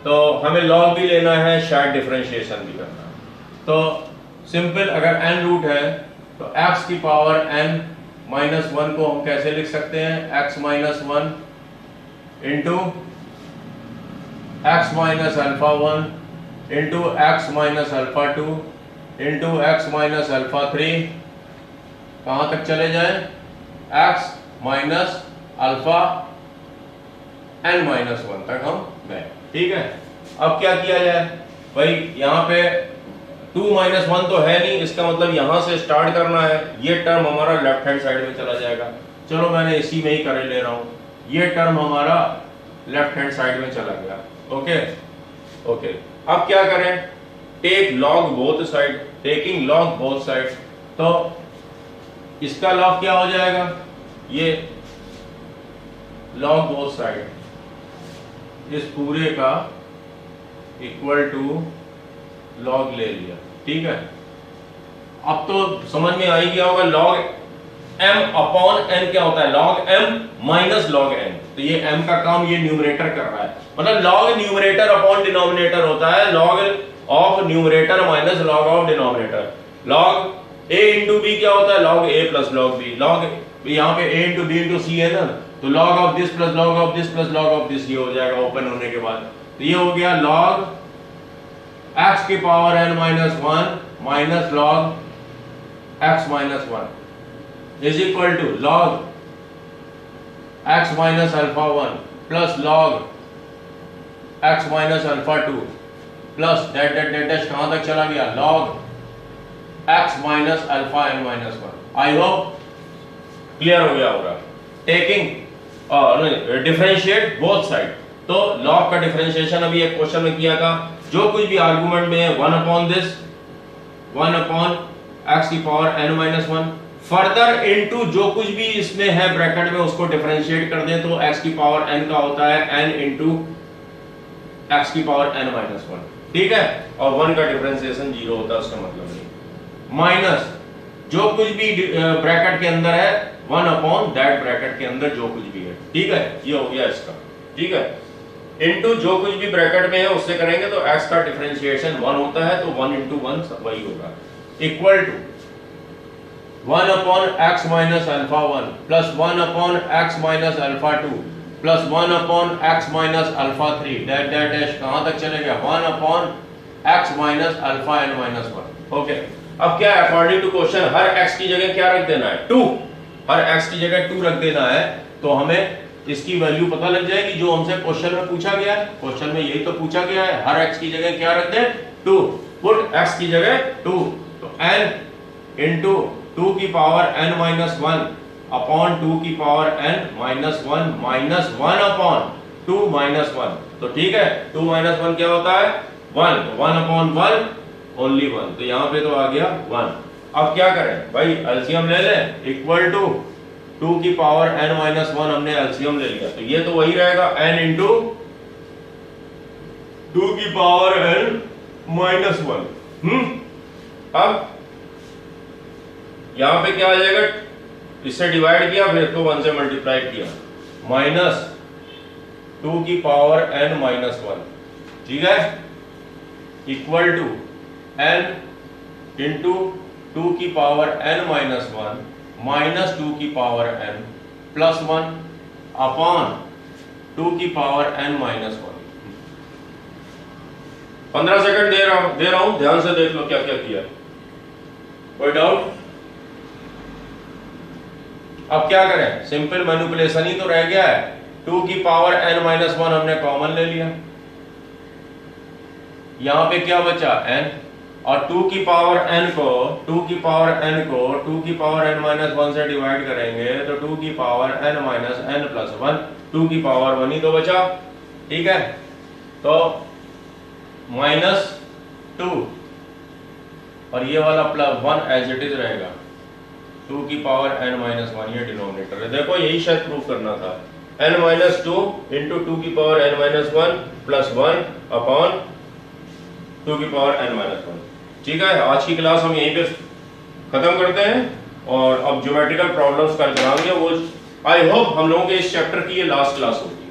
तो हमें लॉग भी लेना है, शायद डिफरेंशिएशन भी करना है। तो सिंपल, अगर n रूट है तो x की पावर n माइनस 1 को हम कैसे लिख सकते हैं? x minus 1 into x minus alpha 1 into x minus alpha 2 into x minus alpha 3, कहां तक चले जाए? x minus alpha n minus 1 तक हम गए। ठीक है, अब क्या किया जाए भाई? यहाँ पे 2 माइनस 1 तो है नहीं, इसका मतलब यहां से स्टार्ट करना है। ये टर्म हमारा लेफ्ट हैंड साइड में चला जाएगा। चलो मैंने इसी में ही कर ले रहा हूं, ये टर्म हमारा लेफ्ट हैंड साइड में चला गया। ओके ओके, अब क्या करें? Take log both side, taking log both side, तो इसका लॉग क्या हो जाएगा? ये लॉग बोथ साइड, इस पूरे का इक्वल टू लॉग ले लिया। ठीक है, अब तो समझ में आ ही गया होगा लॉग m अपॉन n क्या होता है? Log m minus log n। तो ये m का काम ये न्यूमरेटर कर रहा है, मतलब लॉग न्यूमरेटर अपॉन डिनोमिनेटर होता है, log of numerator minus log of denominator. Log a into b क्या होता है? Log a plus log b। Log यहाँ पे a into b into c है ना, तो log of this plus log of this plus log of this, ये हो जाएगा ओपन होने के बाद। तो ये हो गया लॉग x की power n minus 1 minus log x minus 1। Is equal to log x minus alpha 1 plus log x minus alpha 2 plus dot dot dot dash कहां तक चला गया, log x minus alpha n minus 1। I hope clear हो गया होगा। Taking differentiate both side, तो log का differentiation अभी एक क्वेश्चन में किया था, जो कुछ भी आर्गुमेंट में है 1 अपॉन दिस 1 अपॉन x की power n minus 1, further into जो कुछ भी इसमें है ब्रैकेट में उसको डिफरेंशिएट कर दें तो x की पावर n का होता है n इनटू x की पावर n माइनस 1, ठीक है, और 1 का डिफरेंशिएशन 0 होता है, उसका मतलब नहीं, माइनस जो कुछ भी ब्रैकेट के अंदर है 1 अपॉन दैट ब्रैकेट के अंदर जो कुछ भी है, ठीक है, ये हो गया इसका, ठीक है, इनटू जो कुछ भी ब्रैकेट में है उससे करेंगे तो x का डिफरेंशिएशन 1 होता है, तो 1 इंटू 1 वही होगा, equal to 1 upon x minus alpha 1 plus 1 upon x minus alpha 2 plus 1 upon x minus alpha 3 dot dot dash कहां तक चलेगा, 1 upon x minus alpha n minus 1। Okay, अब क्या है, अकॉर्डिंग टू क्वेश्चन हर x की जगह क्या रख देना है, 2, हर x की जगह 2 रख देना है, तो हमें इसकी वैल्यू पता लग जाएगी जो हमसे क्वेश्चन में पूछा गया है। क्वेश्चन में यही तो पूछा गया है, हर x की जगह क्या रख दें, 2, पुट x की जगह 2, तो n इंटू 2 की पावर n माइनस 1 अपॉन 2 की power n minus 1 minus 1 upon 2 minus 1, तो ठीक है, 2 माइनस 1 क्या होता है 1, 1 अपॉन 1 ओनली 1, तो यहां पे तो आ गया 1। अब क्या करें भाई, एलसीएम ले लें, इक्वल टू 2 की पावर n माइनस 1 हमने एलसीएम ले लिया, तो ये तो वही रहेगा n इंटू 2 की पावर n माइनस 1। अब यहां पे क्या आ जाएगा, इससे डिवाइड किया फिर तो 1 से मल्टीप्लाई किया, माइनस 2 की पावर n माइनस 1, ठीक है, इक्वल टू n इंटू 2 की पावर n माइनस 1 माइनस 2 की पावर n प्लस 1 अपॉन 2 की पावर n माइनस 1। 15 सेकंड दे रहा हूं, ध्यान से देख लो क्या क्या किया, कोई डाउट? अब क्या करें, सिंपल मैनिपुलेशन ही तो रह गया है, 2 की पावर n माइनस 1 हमने कॉमन ले लिया, यहां पे क्या बचा n, और 2 की पावर n को 2 की पावर n माइनस 1 से डिवाइड करेंगे तो 2 की power n minus n plus 1, 2 की पावर 1 ही तो बचा, ठीक है, तो माइनस 2 और ये वाला प्लस 1 एज इट इज रहेगा, 2 की पावर n माइनस 1 ये डिनोमिनेटर है, देखो यही शायद प्रूव करना था, n माइनस 2 इंटू 2 की power n minus 1 plus 1 upon 2 की पावर n माइनस 1। ठीक है, आज की क्लास हम यहीं पे खत्म करते हैं और अब ज्योमेट्रिकल प्रॉब्लम्स कल कराएंगे, वो आई होप हम लोगों के इस चैप्टर की ये लास्ट क्लास होगी।